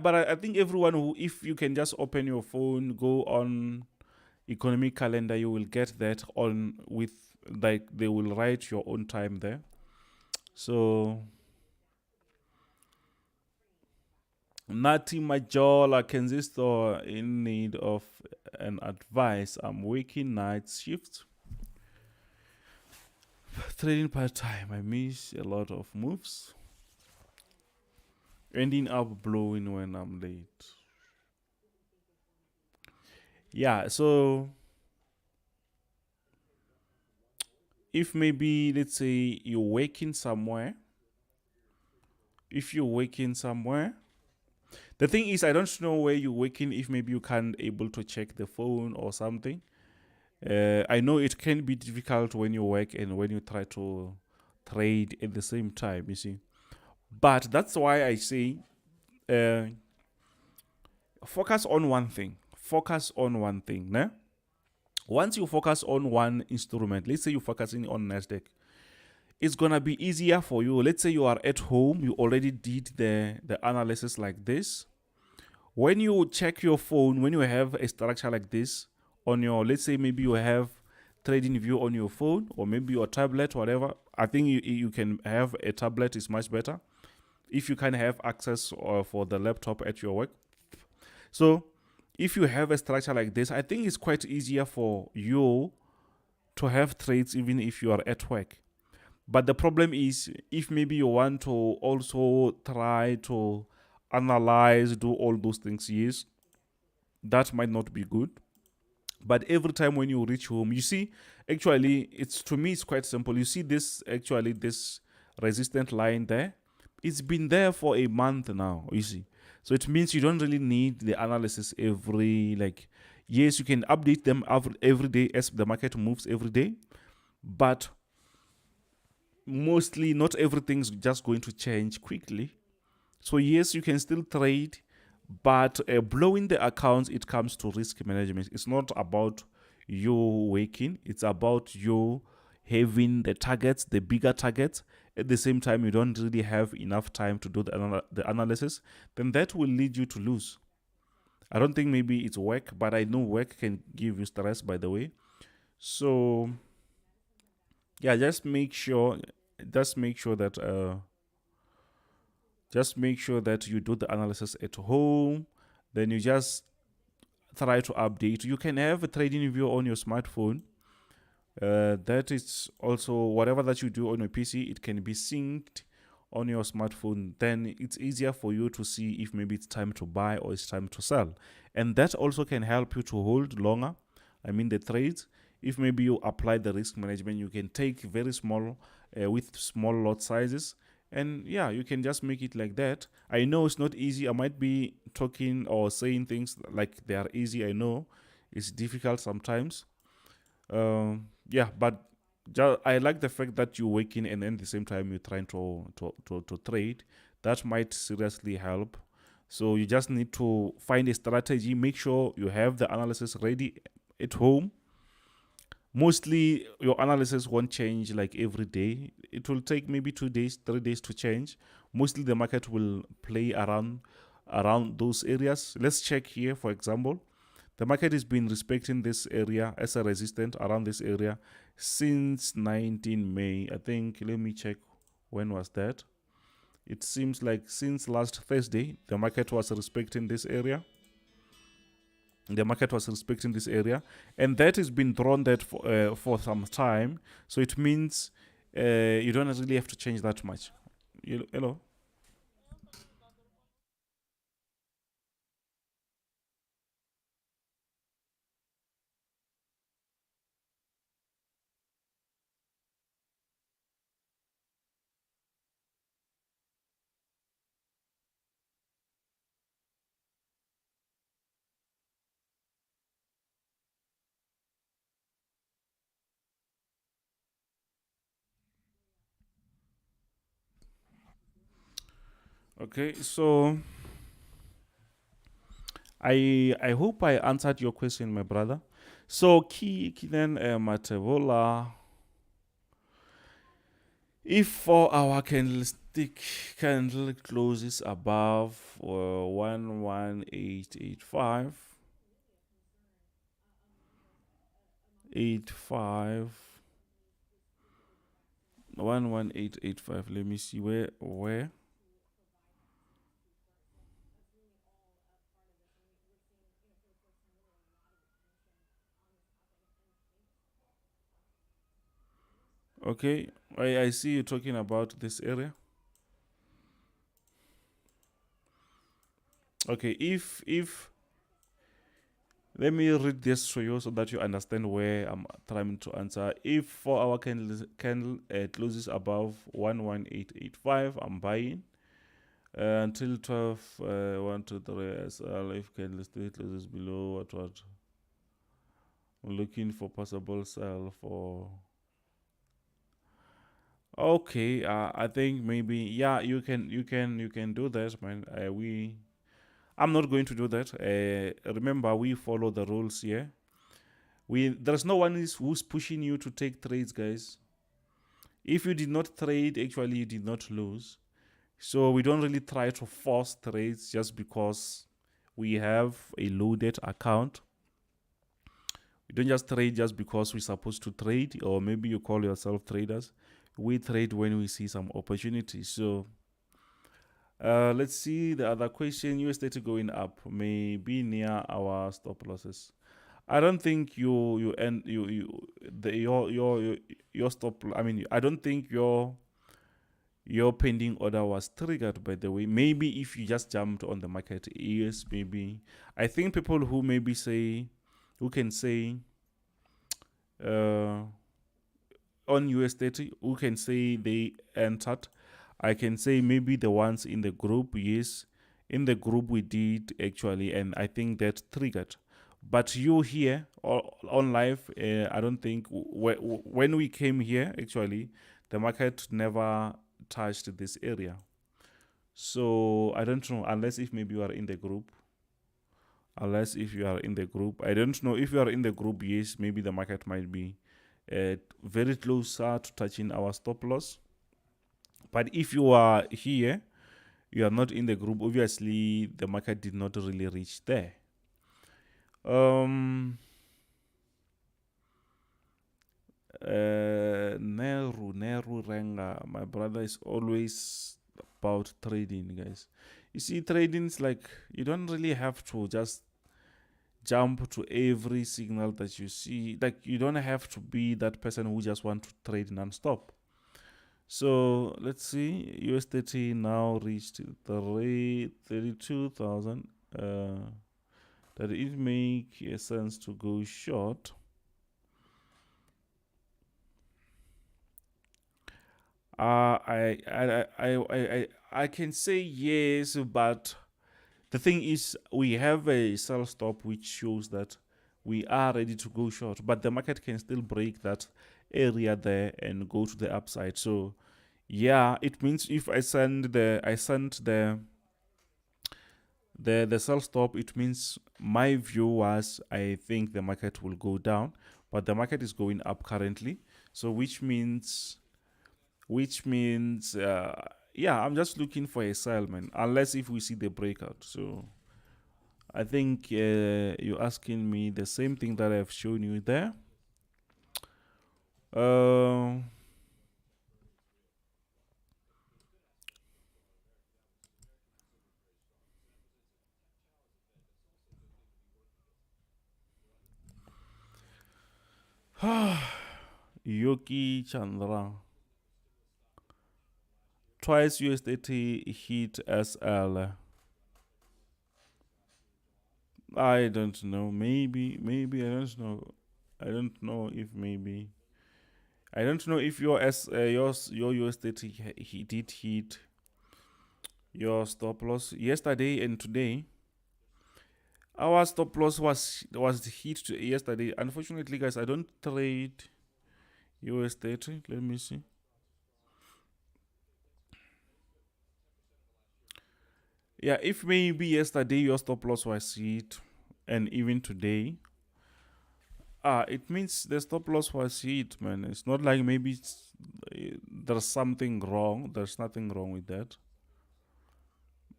but I think everyone who, if you can just open your phone, go on economic calendar, you will get that on with, like, they will write your own time there. So Nati Majola Kenzistor in need of an advice. I'm working night shift, trading part time. I miss a lot of moves, ending up blowing when I'm late. Yeah, so if maybe, let's say you're working somewhere, the thing is, I don't know where you're working, if maybe you can't able to check the phone or something. I know it can be difficult when you work and when you try to trade at the same time, you see. But that's why I say, focus on one thing. Né? Once you focus on one instrument, let's say you're focusing on NASDAQ, it's gonna be easier for you. Let's say you are at home, you already did the analysis like this. When you check your phone, when you have a structure like this on your, let's say maybe you have trading view on your phone or maybe your tablet, whatever. I think you can have a tablet, is much better if you can have access for the laptop at your work. So if you have a structure like this, I think it's quite easier for you to have trades even if you are at work. But the problem is, if maybe you want to also try to analyze, do all those things, yes, that might not be good. But every time when you reach home, you see, actually, it's, to me, it's quite simple. You see this, actually, this resistant line there, it's been there for a month now, you see. So it means you don't really need the analysis every, like, yes, you can update them every day as the market moves every day, but mostly not everything's just going to change quickly. So yes, you can still trade, but blowing the accounts, it comes to risk management. It's not about you waking, it's about you having the targets, the bigger targets. At the same time, you don't really have enough time to do the analysis, then that will lead you to lose. I don't think maybe it's work, but I know work can give you stress, by the way. So yeah, just make sure that you do the analysis at home. Then you just try to update. You can have a trading view on your smartphone. That is also, whatever that you do on your PC, it can be synced on your smartphone. Then it's easier for you to see if maybe it's time to buy or it's time to sell. And that also can help you to hold longer. I mean, the trades. If maybe you apply the risk management, you can take very small, with small lot sizes. And yeah, you can just make it like that. I know it's not easy. I might be talking or saying things like they are easy. I know it's difficult sometimes. Yeah, but I like the fact that you're working and then at the same time you're trying to trade. That might seriously help. So you just need to find a strategy. Make sure you have the analysis ready at home. Mostly your analysis won't change like every day. It will take maybe 2 days, 3 days to change. Mostly the market will play around those areas. Let's check here, for example. The market has been respecting this area as a resistance around this area since 19 May. I think, let me check, when was that? It seems like since last Thursday, the market was respecting this area. And that has been drawn that for some time. So it means you don't really have to change that much. Hello? Okay, so I hope I answered your question, my brother. So Kilen Matebola, If 4 hour candle closes above 11885, 11885, let me see where. Okay, I see you talking about this area. Okay, if let me read this to you so that you understand where I'm trying to answer. If 4 hour candle closes above 11885, I'm buying. Until 12, 1, 2, 3 SL. If candle still closes below what? I'm looking for possible sell for. Okay, I think maybe you can do that, man. I'm not going to do that. Remember, we follow the rules here. There's no one who's pushing you to take trades, guys. If you did not trade, actually you did not lose. So we don't really try to force trades just because we have a loaded account. We don't just trade just because we're supposed to trade, or maybe you call yourself traders. We trade when we see some opportunity. So let's see the other question. USDT going up may be near our stop losses. I don't think your stop. I mean, I don't think your pending order was triggered. By the way, maybe if you just jumped on the market, yes, maybe. I think people who can say on US30, who can say they entered. I can say maybe the ones in the group, yes. In the group we did actually, and I think that triggered. But you here on live, I don't think when we came here, actually, the market never touched this area. So I don't know, unless if maybe you are in the group. Unless if you are in the group, I don't know if you are in the group. Yes, maybe the market might be very closer to touching our stop loss. But if you are here, you are not in the group. Obviously, the market did not really reach there. Neru Renga, my brother is always about trading, guys. You see, trading is like you don't really have to just jump to every signal that you see. Like you don't have to be that person who just want to trade non-stop. So let's see, US30 now reached 32,000. That it make sense to go short. I can say yes, but the thing is, we have a sell stop which shows that we are ready to go short, but the market can still break that area there and go to the upside. So yeah, it means if I send the sell stop, it means my view was I think the market will go down, but the market is going up currently. So which means yeah, I'm just looking for a sell, man, unless if we see the breakout. So I think you're asking me the same thing that I've shown you there. Yoki Chandra. Twice USDT hit SL. I don't know. Maybe I don't know. I don't know if maybe. I don't know if your USDT he did hit your stop loss yesterday and today. Our stop loss was hit yesterday. Unfortunately, guys, I don't trade US30. Let me see. Yeah, if maybe yesterday your stop loss was hit, and even today, It means the stop loss was hit, man. It's not like maybe there's something wrong. There's nothing wrong with that.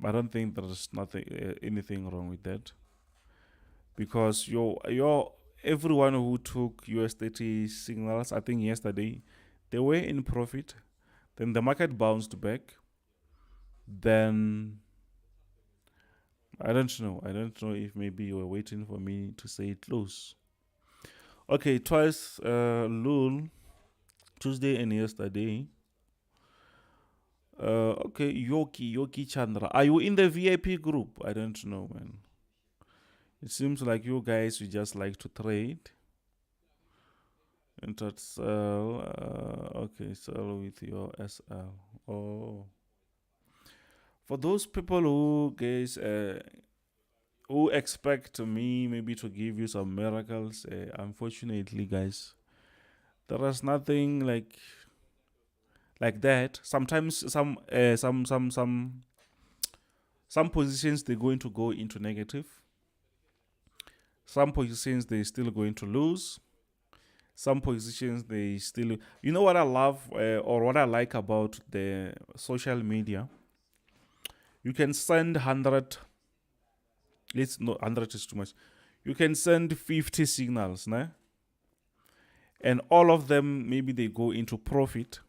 I don't think there's nothing anything wrong with that, because your everyone who took US30 signals, I think yesterday, they were in profit. Then the market bounced back. Then I don't know. I don't know if maybe you were waiting for me to say close. Okay, twice Lul, Tuesday and yesterday. Okay, Yoki Chandra. Are you in the VIP group? I don't know, man. It seems like you guys, you just like to trade. And that's sell. Okay, sell with your SL. Oh. For those people who guys who expect me maybe to give you some miracles, unfortunately, guys, there is nothing like that. Sometimes some positions they're going to go into negative. Some positions they're still going to lose. Some positions they still. You know what I love or what I like about the social media? You can send 100. Let's no 100 is too much. You can send 50 signals, nah? And all of them maybe they go into profit.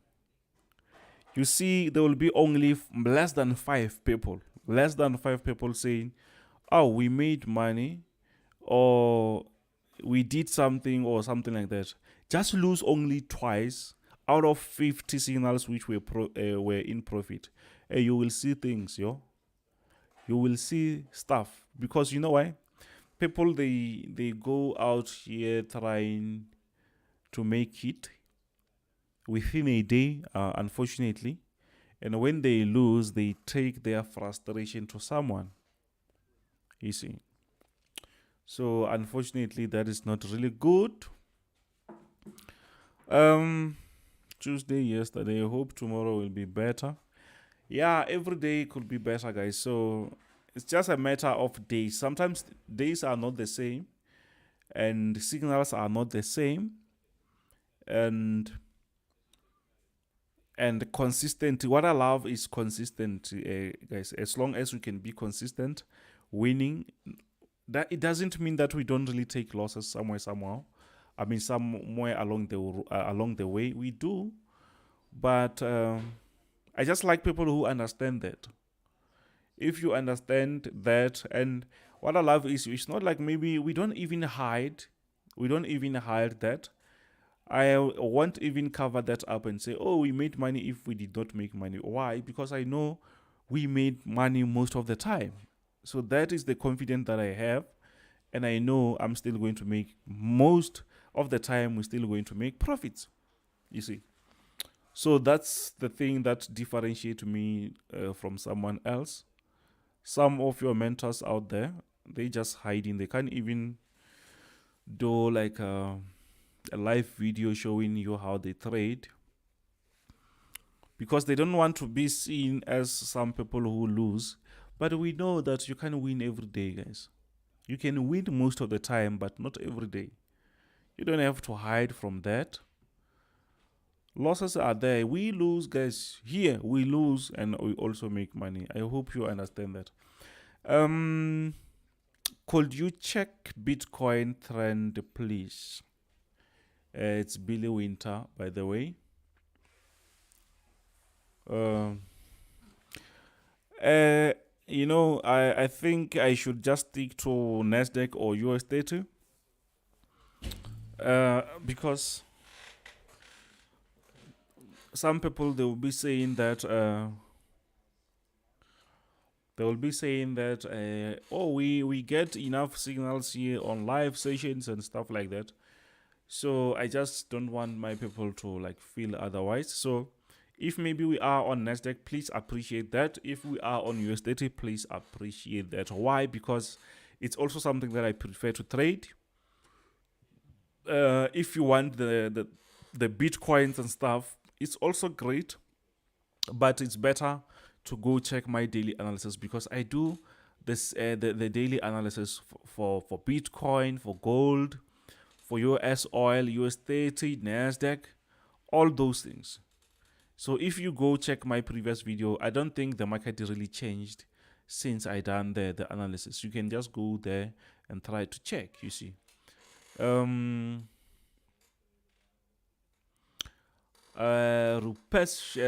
You see, there will be only less than 5 people. Less than 5 people saying, "Oh, we made money," or "we did something," or something like that. Just lose only twice out of 50 signals which were in profit. You will see things, yo. You will see stuff, because you know why? People they go out here trying to make it within a day, unfortunately, and when they lose, they take their frustration to someone. You see. So unfortunately, that is not really good. Tuesday yesterday. I hope tomorrow will be better. Yeah, every day could be better, guys. So it's just a matter of days. Sometimes days are not the same, and signals are not the same, and consistent. What I love is consistent, guys. As long as we can be consistent, winning, that it doesn't mean that we don't really take losses somehow. I mean, somewhere along the way we do, but I just like people who understand that. If you understand that, and what I love is it's not like maybe we don't even hide that. I won't even cover that up and say, "Oh, we made money," if we did not make money. Why? Because I know we made money most of the time. So that is the confidence that I have, and I know I'm still going to make most of the time. We're still going to make profits. You see. So that's the thing that differentiates me from someone else. Some of your mentors out there, they just hiding. They can't even do like a live video showing you how they trade, because they don't want to be seen as some people who lose. But we know that you can win every day, guys. You can win most of the time, but not every day. You don't have to hide from that. Losses are there. We lose, guys. Here we lose, and we also make money. I hope you understand that. Could you check Bitcoin trend, please? It's Billy Winter, by the way. I think I should just stick to NASDAQ or US30. Because some people, they will be saying that we get enough signals here on live sessions and stuff like that. So I just don't want my people to feel otherwise. So if maybe we are on NASDAQ, please appreciate that. If we are on US30, please appreciate that. Why? Because it's also something that I prefer to trade. If you want the Bitcoins and stuff, it's also great, but it's better to go check my daily analysis, because I do this the daily analysis for Bitcoin, for gold, for USOIL, US30, NASDAQ, all those things. So if you go check my previous video, I don't think the market really changed since I done the analysis. You can just go there and try to check, you see. Rupesh,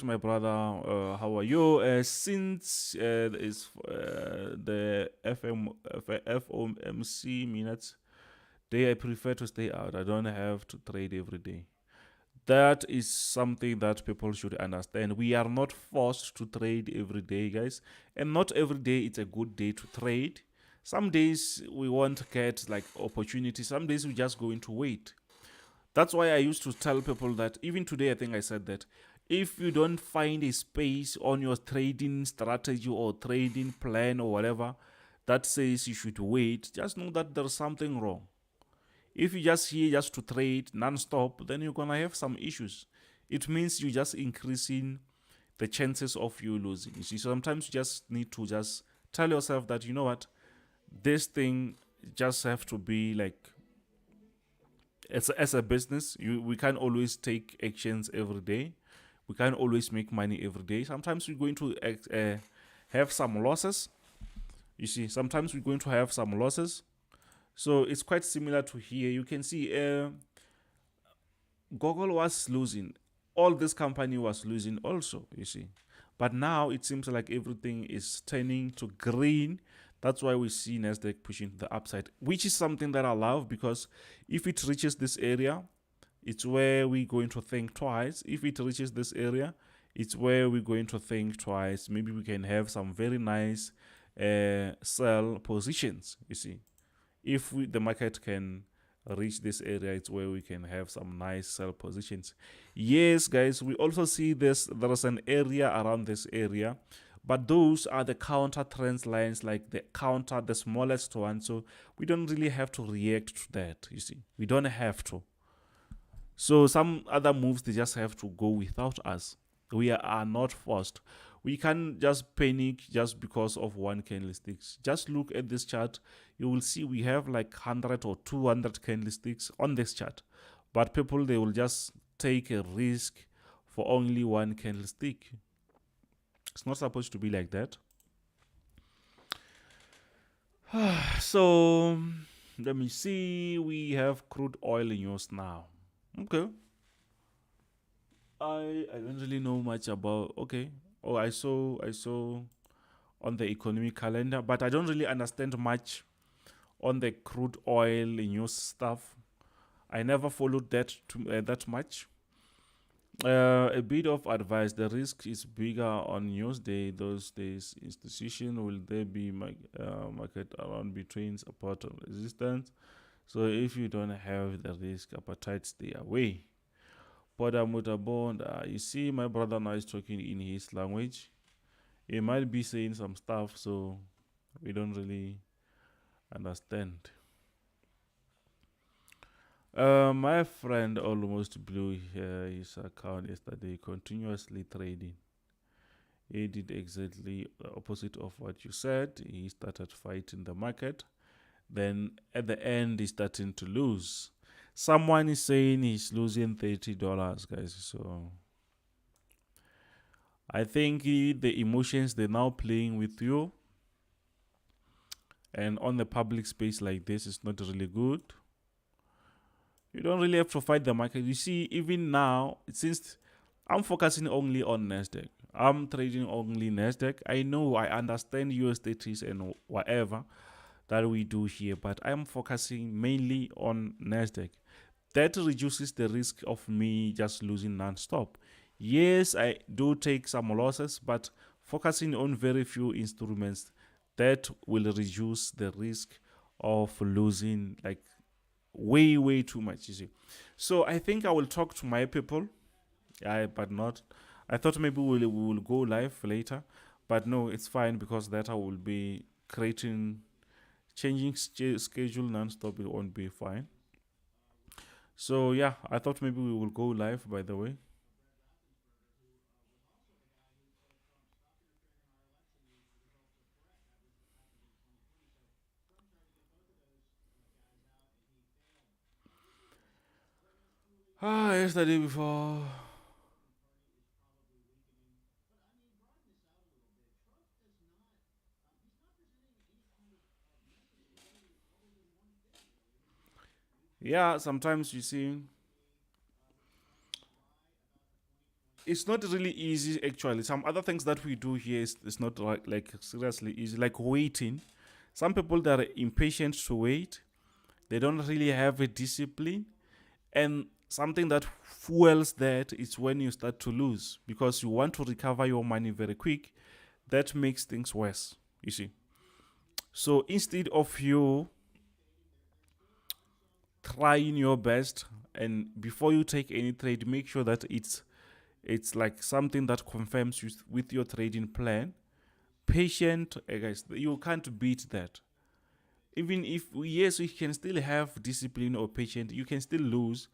my brother, how are you? Since is the FOMC minutes day, I prefer to stay out. I don't have to trade every day. That is something that people should understand. We are not forced to trade every day, guys, and not every day it's a good day to trade. Some days we want to get like opportunity. Some days we just going to wait. That's why I used to tell people that even today, I think I said that if you don't find a space on your trading strategy or trading plan or whatever that says you should wait, just know that there's something wrong. If you just here just to trade non-stop, then you're gonna have some issues. It means you're just increasing the chances of you losing. You see, sometimes you just need to just tell yourself that, you know what, this thing just have to be like, as a business, we can't always take actions every day. We can't always make money every day. Sometimes we're going to have some losses. You see, sometimes we're going to have some losses. So it's quite similar to here. You can see Google was losing. All this company was losing also, you see. But now it seems like everything is turning to green. That's why we see NASDAQ pushing to the upside, which is something that I love, because if it reaches this area, it's where we're going to think twice. If it reaches this area, it's where we're going to think twice. Maybe we can have some very nice sell positions, you see. If the market can reach this area, it's where we can have some nice sell positions. Yes, guys, we also see this. There is an area around this area, but those are the counter trend lines, like the smallest one. So we don't really have to react to that, you see. We don't have to. So some other moves, they just have to go without us. We are not forced. We can't just panic just because of one candlesticks. Just look at this chart. You will see we have like 100 or 200 candlesticks on this chart. But people, they will just take a risk for only one candlestick. It's not supposed to be like that. So let me see. We have crude oil in news now. Okay. I don't really know much about. Okay. Oh, I saw on the economic calendar, but I don't really understand much on the crude oil news stuff. I never followed that that much. A bit of advice: the risk is bigger on news day. Those days, institution will there be market around between support and resistance. So if you don't have the risk appetite, stay away. Bond, you see, my brother now is talking in his language. He might be saying some stuff, so we don't really understand. My friend almost blew his account yesterday, continuously trading. He did exactly the opposite of what you said. He started fighting the market. Then at the end, he's starting to lose. Someone is saying he's losing $30, guys. So I think the emotions, they're now playing with you. And on the public space like this, it's not really good. You don't really have to fight the market. You see, even now, since I'm focusing only on NASDAQ, I'm trading only NASDAQ. I know, I understand US30s and whatever that we do here, but I'm focusing mainly on NASDAQ. That reduces the risk of me just losing non-stop. Yes, I do take some losses, but focusing on very few instruments, that will reduce the risk of losing like way too much, you see. So I think I will talk to my people, but not. I thought maybe we will go live later, but no, it's fine, because that I will be changing schedule non-stop. It won't be fine. So yeah, I thought maybe we will go live, by the way. Yesterday before. Yeah, sometimes you see, it's not really easy actually. Some other things that we do here is not like seriously easy, like waiting. Some people that are impatient to wait, they don't really have a discipline. And something that fuels that is when you start to lose because you want to recover your money very quick. That makes things worse, you see. So instead of you trying your best and before you take any trade, make sure that it's like something that confirms you with your trading plan. Patient, guys, you can't beat that. Even if, yes, you can still have discipline or patience, you can still lose,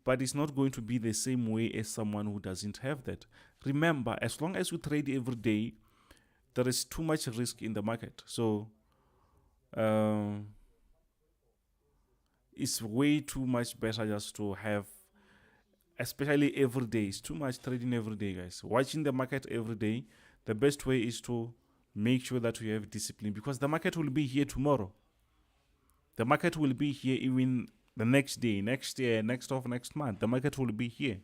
but it's not going to be the same way as someone who doesn't have that. Remember, as long as you trade every day, there is too much risk in the market. So um, it's way too much better just to have, especially every day. It's too much trading every day, guys. Watching the market every day, the best way is to make sure that you have discipline because the market will be here tomorrow. The market will be here even the next day, next year, next month. The market will be here.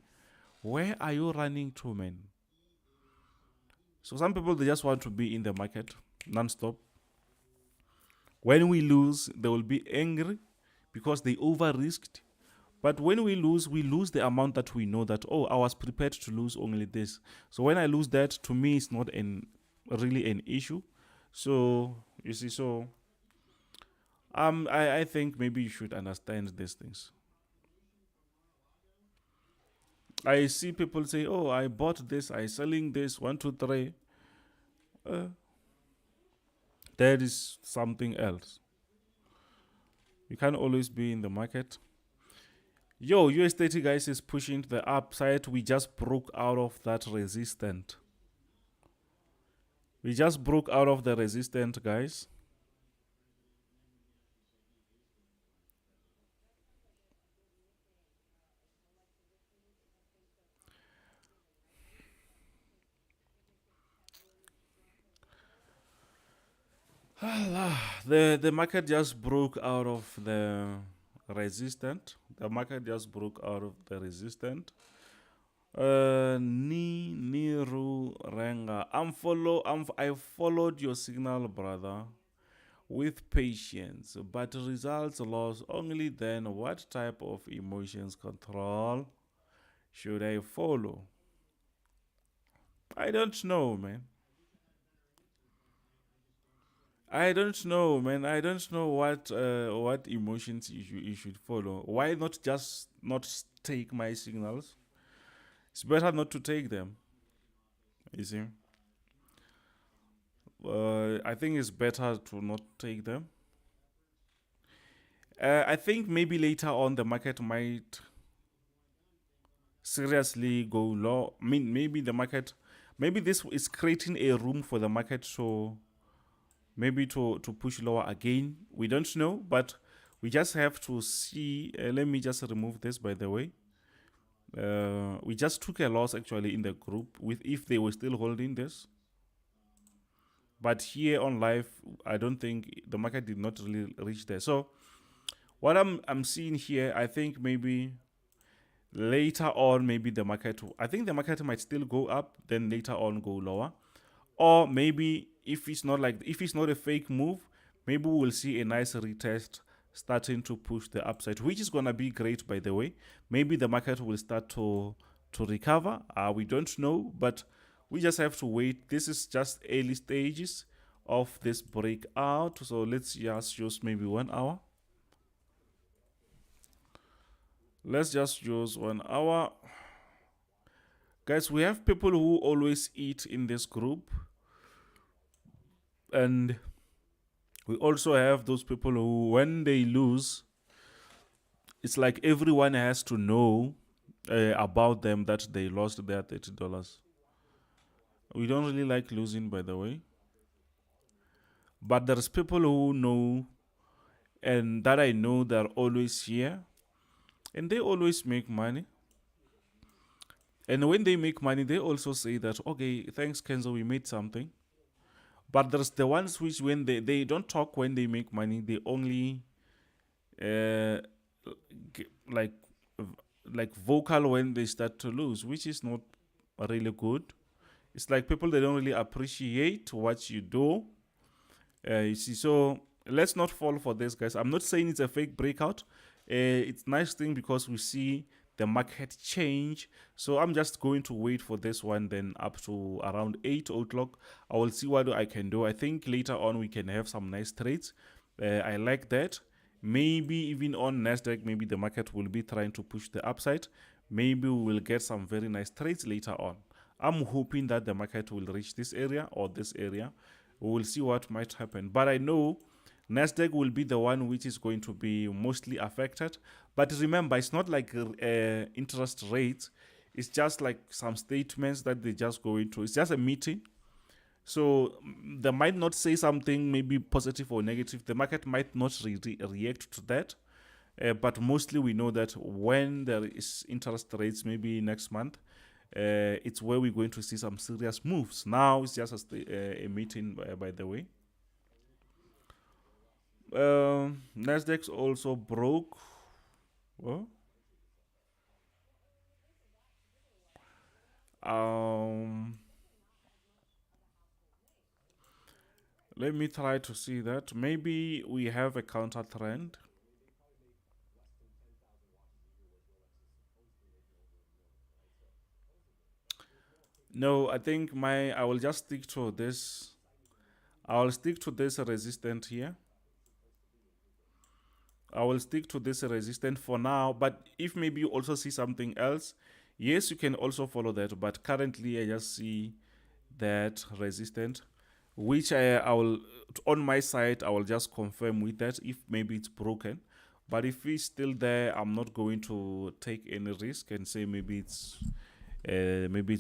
Where are you running to, man? So some people, they just want to be in the market non-stop. When we lose, they will be angry because they over-risked. But when we lose the amount that we know that, oh, I was prepared to lose only this. So when I lose that, to me, it's not really an issue. So, you see, so I think maybe you should understand these things. I see people say, oh, I bought this, I selling this, 1, 2, 3. That is something else. You can't always be in the market. Yo, US30 guys is pushing to the upside. We just broke out of that resistance. We just broke out of the resistance, guys. The market just broke out of the resistance. The market just broke out of the resistance. Niru Renga. I followed your signal, brother, with patience, but results lost only then. What type of emotions control should I follow? I don't know, man. I don't know, man. I don't know what emotions you should follow. Why not just not take my signals? It's better not to take them. You see, I think it's better to not take them. I think maybe later on the market might seriously go low. I mean, maybe the market, maybe this is creating a room for the market to maybe to push lower again. We don't know, but we just have to see. Let me just remove this, by the way. We just took a loss actually in the group with if they were still holding this. But here on live, I don't think the market did not really reach there. So what I'm seeing here, I think maybe later on, maybe the market, I think the market might still go up, then later on go lower. Or maybe if it's not a fake move, maybe we'll see a nice retest starting to push the upside, which is gonna be great, by the way. Maybe the market will start to recover. We don't know, but we just have to wait. This is just early stages of this breakout. So let's just use maybe 1 hour. Let's just use 1 hour. Guys, we have people who always eat in this group. And we also have those people who, when they lose, it's like everyone has to know about them that they lost their $30. We don't really like losing, by the way. But there's people who know, and that I know they're always here, and they always make money. And when they make money, they also say that, okay, thanks, Kenzo, we made something. But there's the ones which, when they don't talk when they make money, they only uh, like vocal when they start to lose, which is not really good. It's like people, they don't really appreciate what you do. You see, so let's not fall for this, guys. I'm not saying it's a fake breakout. It's nice thing because we see the market change. So I'm just going to wait for this one, then up to around 8 o'clock. I will see what I can do. I think later on we can have some nice trades. I like that. Maybe even on NASDAQ, maybe the market will be trying to push the upside. Maybe we will get some very nice trades later on. I'm hoping that the market will reach this area or this area. We will see what might happen. But I know NASDAQ will be the one which is going to be mostly affected. But remember, it's not like interest rates. It's just like some statements that they just go into. It's just a meeting. So they might not say something maybe positive or negative. The market might not react to that. But mostly we know that when there is interest rates, maybe next month, it's where we're going to see some serious moves. Now it's just a meeting, by the way. Nasdaq also broke. Well, let me try to see that. Maybe we have a counter trend. No, I think I will just stick to this. I will stick to this resistance here. I will stick to this resistance for now. But if maybe you also see something else, yes, you can also follow that. But currently, I just see that resistance, which I will, on my side, I will just confirm with that if maybe it's broken. But if it's still there, I'm not going to take any risk and say maybe it's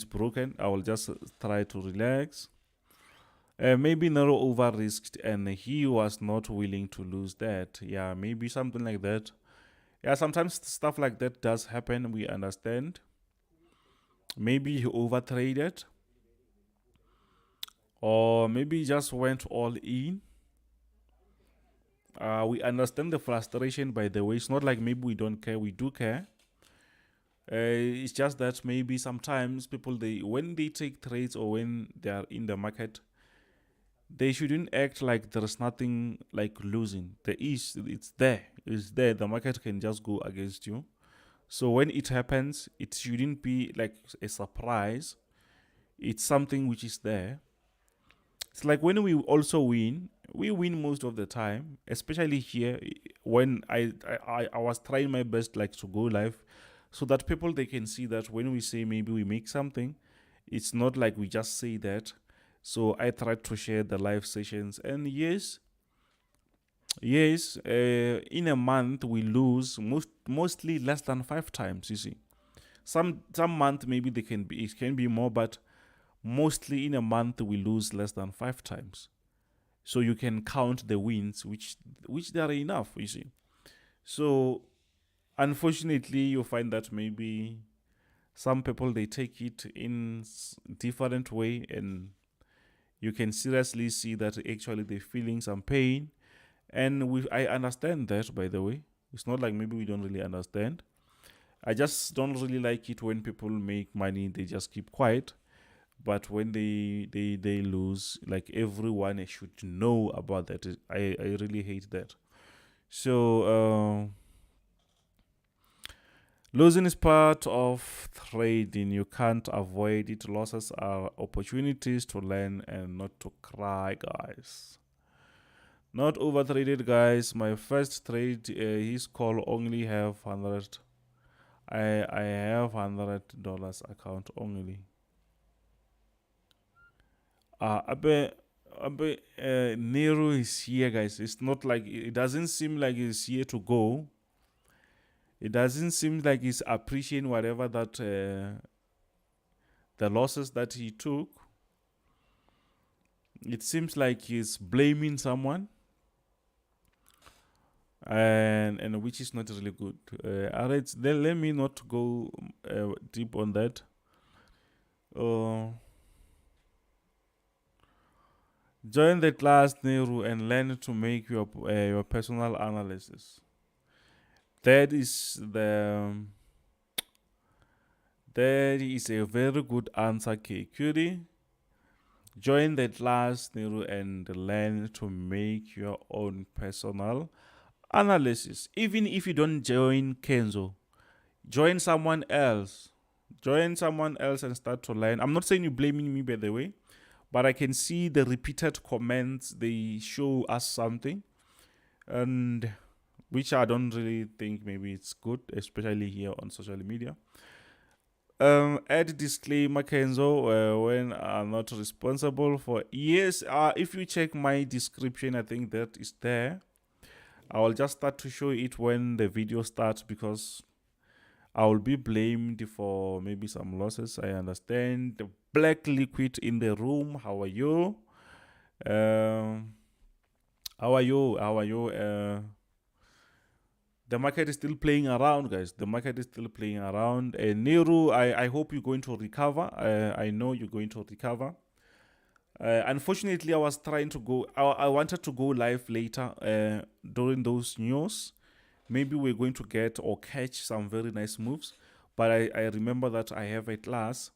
broken. I will just try to relax. Maybe narrow over risked, and he was not willing to lose that. Yeah, maybe something like that. Yeah, sometimes stuff like that does happen. We understand. Maybe he over traded, or maybe he just went all in. We understand the frustration, by the way. It's not like maybe we don't care. We do care. It's just that maybe sometimes people, when they take trades or when they are in the market, they shouldn't act like there's nothing like losing. It's there. It's there. The market can just go against you. So when it happens, it shouldn't be like a surprise. It's something which is there. It's like when we also win, we win most of the time, especially here when I was trying my best like to go live so that people, they can see that when we say maybe we make something, it's not like we just say that. So I tried to share the live sessions, and yes, in a month we lose mostly less than 5 times. You see, some month maybe it can be more, but mostly in a month we lose less than 5 times. So you can count the wins, which there are enough. You see, so unfortunately you find that maybe some people, they take it in different way, and you can seriously see that actually they're feeling some pain. And I understand that, by the way. It's not like maybe we don't really understand. I just don't really like it when people make money, they just keep quiet. But when they lose, like everyone should know about that. I really hate that. So losing is part of trading. You can't avoid it. Losses are opportunities to learn and not to cry, guys. Not overtraded, guys. My first trade, his call only have 100. I have $100 account only. Nero is here, guys. It's not like, it doesn't seem like he's here to go. It doesn't seem like he's appreciating whatever that the losses that he took. It seems like he's blaming someone, and which is not really good. Alright, then let me not go deep on that. Uh, Join the class, Nehru, and learn to make your personal analysis. That is that is a very good answer, KQD. Join the class, Nehru, and learn to make your own personal analysis. Even if you don't join Kenzo, join someone else. Join someone else and start to learn. I'm not saying you're blaming me, by the way, but I can see the repeated comments. They show us something, and which I don't really think maybe it's good, especially here on social media. Add disclaimer, Kenzo, when I'm not responsible for. Yes, if you check my description, I think that is there. I will just start to show it when the video starts because I will be blamed for maybe some losses. I understand. The black liquid in the room. How are you? How are you? How are you? The market is still playing around, guys. The market is still playing around. Nehru, I hope you're going to recover. I know you're going to recover. Unfortunately, I was trying to go. I wanted to go live later during those news. Maybe we're going to get or catch some very nice moves. But I remember that I have a class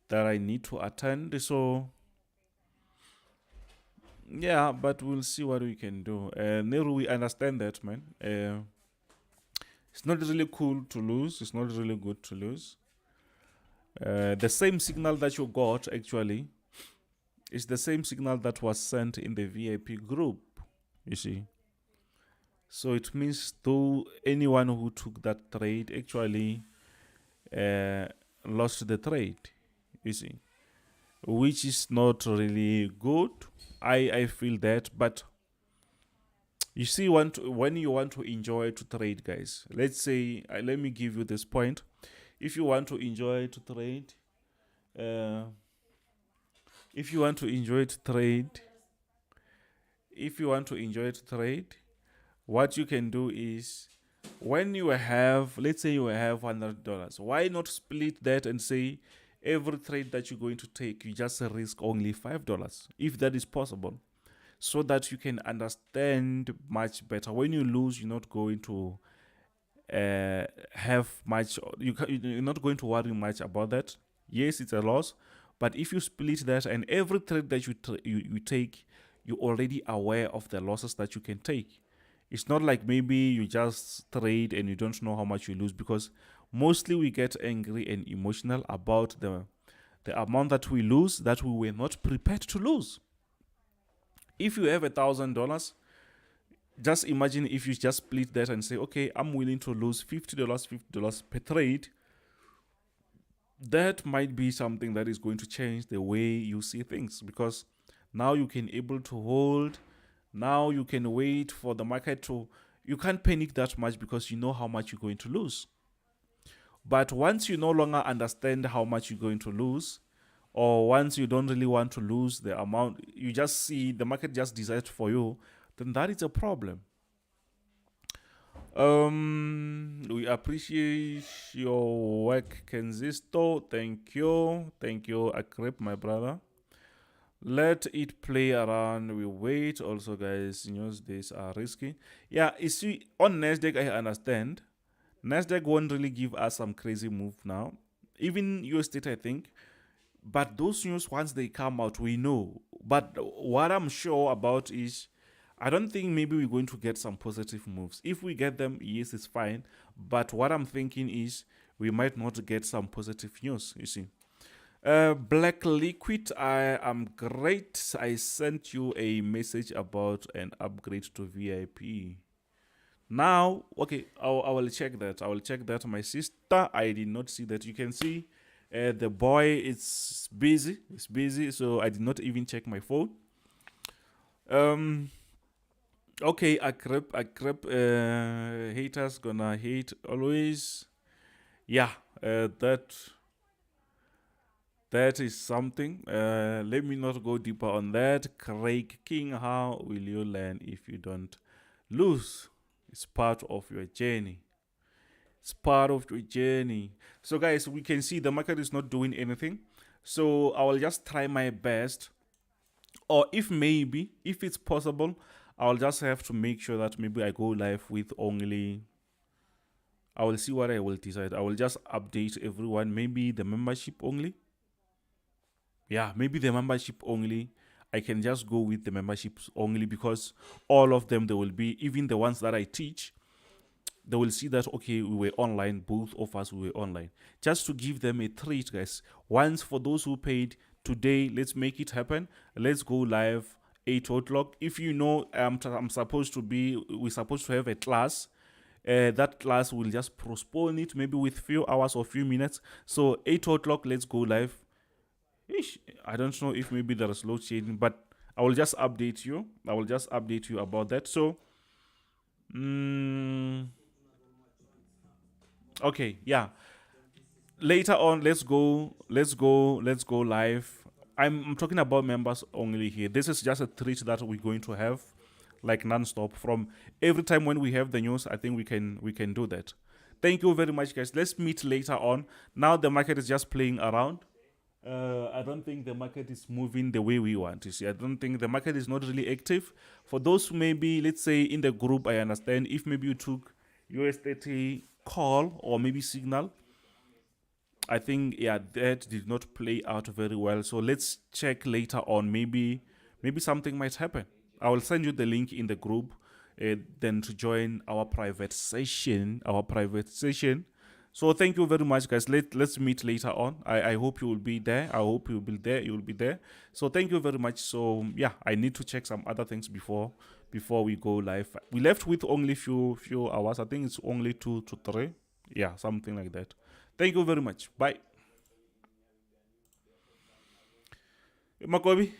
that I need to attend. So, yeah, but we'll see what we can do. Nehru, we understand that, man. It's not really cool to lose. It's not really good to lose. The same signal that you got actually is the same signal that was sent in the VIP group. You see. So it means though anyone who took that trade actually lost the trade. You see, which is not really good. I feel that, but you see, when you want to enjoy to trade, guys. Let's say, let me give you this point. If you want to enjoy to trade, if you want to enjoy to trade, what you can do is, when you have, let's say you have $100, why not split that and say every trade that you're going to take, you just risk only $5, if that is possible, so that you can understand much better. When you lose, you're not going to have much. You're not going to worry much about that. Yes, it's a loss, but if you split that and every trade that you take, you're already aware of the losses that you can take. It's not like maybe you just trade and you don't know how much you lose, because mostly we get angry and emotional about the amount that we lose that we were not prepared to lose. If you have $1,000, just imagine if you just split that and say, okay, I'm willing to lose $50 per trade. That might be something that is going to change the way you see things, because now you can able to hold. Now you can wait for the market to, you can't panic that much because you know how much you're going to lose. But once you no longer understand how much you're going to lose, or once you don't really want to lose the amount, you just see the market just decides for you, then that is a problem. We appreciate your work, Kenzisto. Thank you, Akrep, my brother. Let it play around. We wait. Also, guys, news days are risky. Yeah, you see, on NASDAQ, I understand. NASDAQ won't really give us some crazy move now. Even US30, I think. But those news, once they come out, we know. But what I'm sure about is, I don't think maybe we're going to get some positive moves. If we get them, yes, it's fine. But what I'm thinking is, we might not get some positive news, you see. Black Liquid, I am great. I sent you a message about an upgrade to VIP. Now, okay, I will check that. I will check that. My sister, I did not see that. You can see the boy is busy. It's busy, so I did not even check my phone. Okay, Akrep, haters gonna hate always. Yeah, that is something. Let me not go deeper on that. Craig King, how will you learn if you don't lose? It's part of your journey. It's part of your journey. So, guys, we can see the market is not doing anything. So I will just try my best, or if it's possible, I'll just have to make sure that maybe I go live with only. I will see what I will decide. I will just update everyone. Maybe the membership only. Yeah, maybe the membership only. I can just go with the memberships only, because all of them, they will be, even the ones that I teach, they will see that, okay, we were online, both of us, we were online. Just to give them a treat, guys. Once, for those who paid today, let's make it happen. Let's go live 8 o'clock. If you know, we're supposed to have a class. That class will just postpone it, maybe with few hours or few minutes. So 8 o'clock, let's go live. I don't know if maybe there is load shedding, but I will just update you. About that. So, okay, yeah. Later on, let's go live. I'm talking about members only here. This is just a treat that we're going to have, like non-stop, from every time when we have the news. I think we can do that. Thank you very much, guys. Let's meet later on. Now the market is just playing around. I don't think the market is moving the way we want to see. I don't think the market is not really active. For those who maybe, let's say in the group, I understand if maybe you took US30 call or maybe signal, I think, yeah, that did not play out very well. So let's check later on. Maybe something might happen. I will send you the link in the group, then to join our private session. So thank you very much, guys. Let's meet later on. I hope you will be there. You will be there. So thank you very much. So yeah, I need to check some other things before we go live. We left with only few hours. I think it's only 2 to 3. Yeah, something like that. Thank you very much. Bye. Makobi.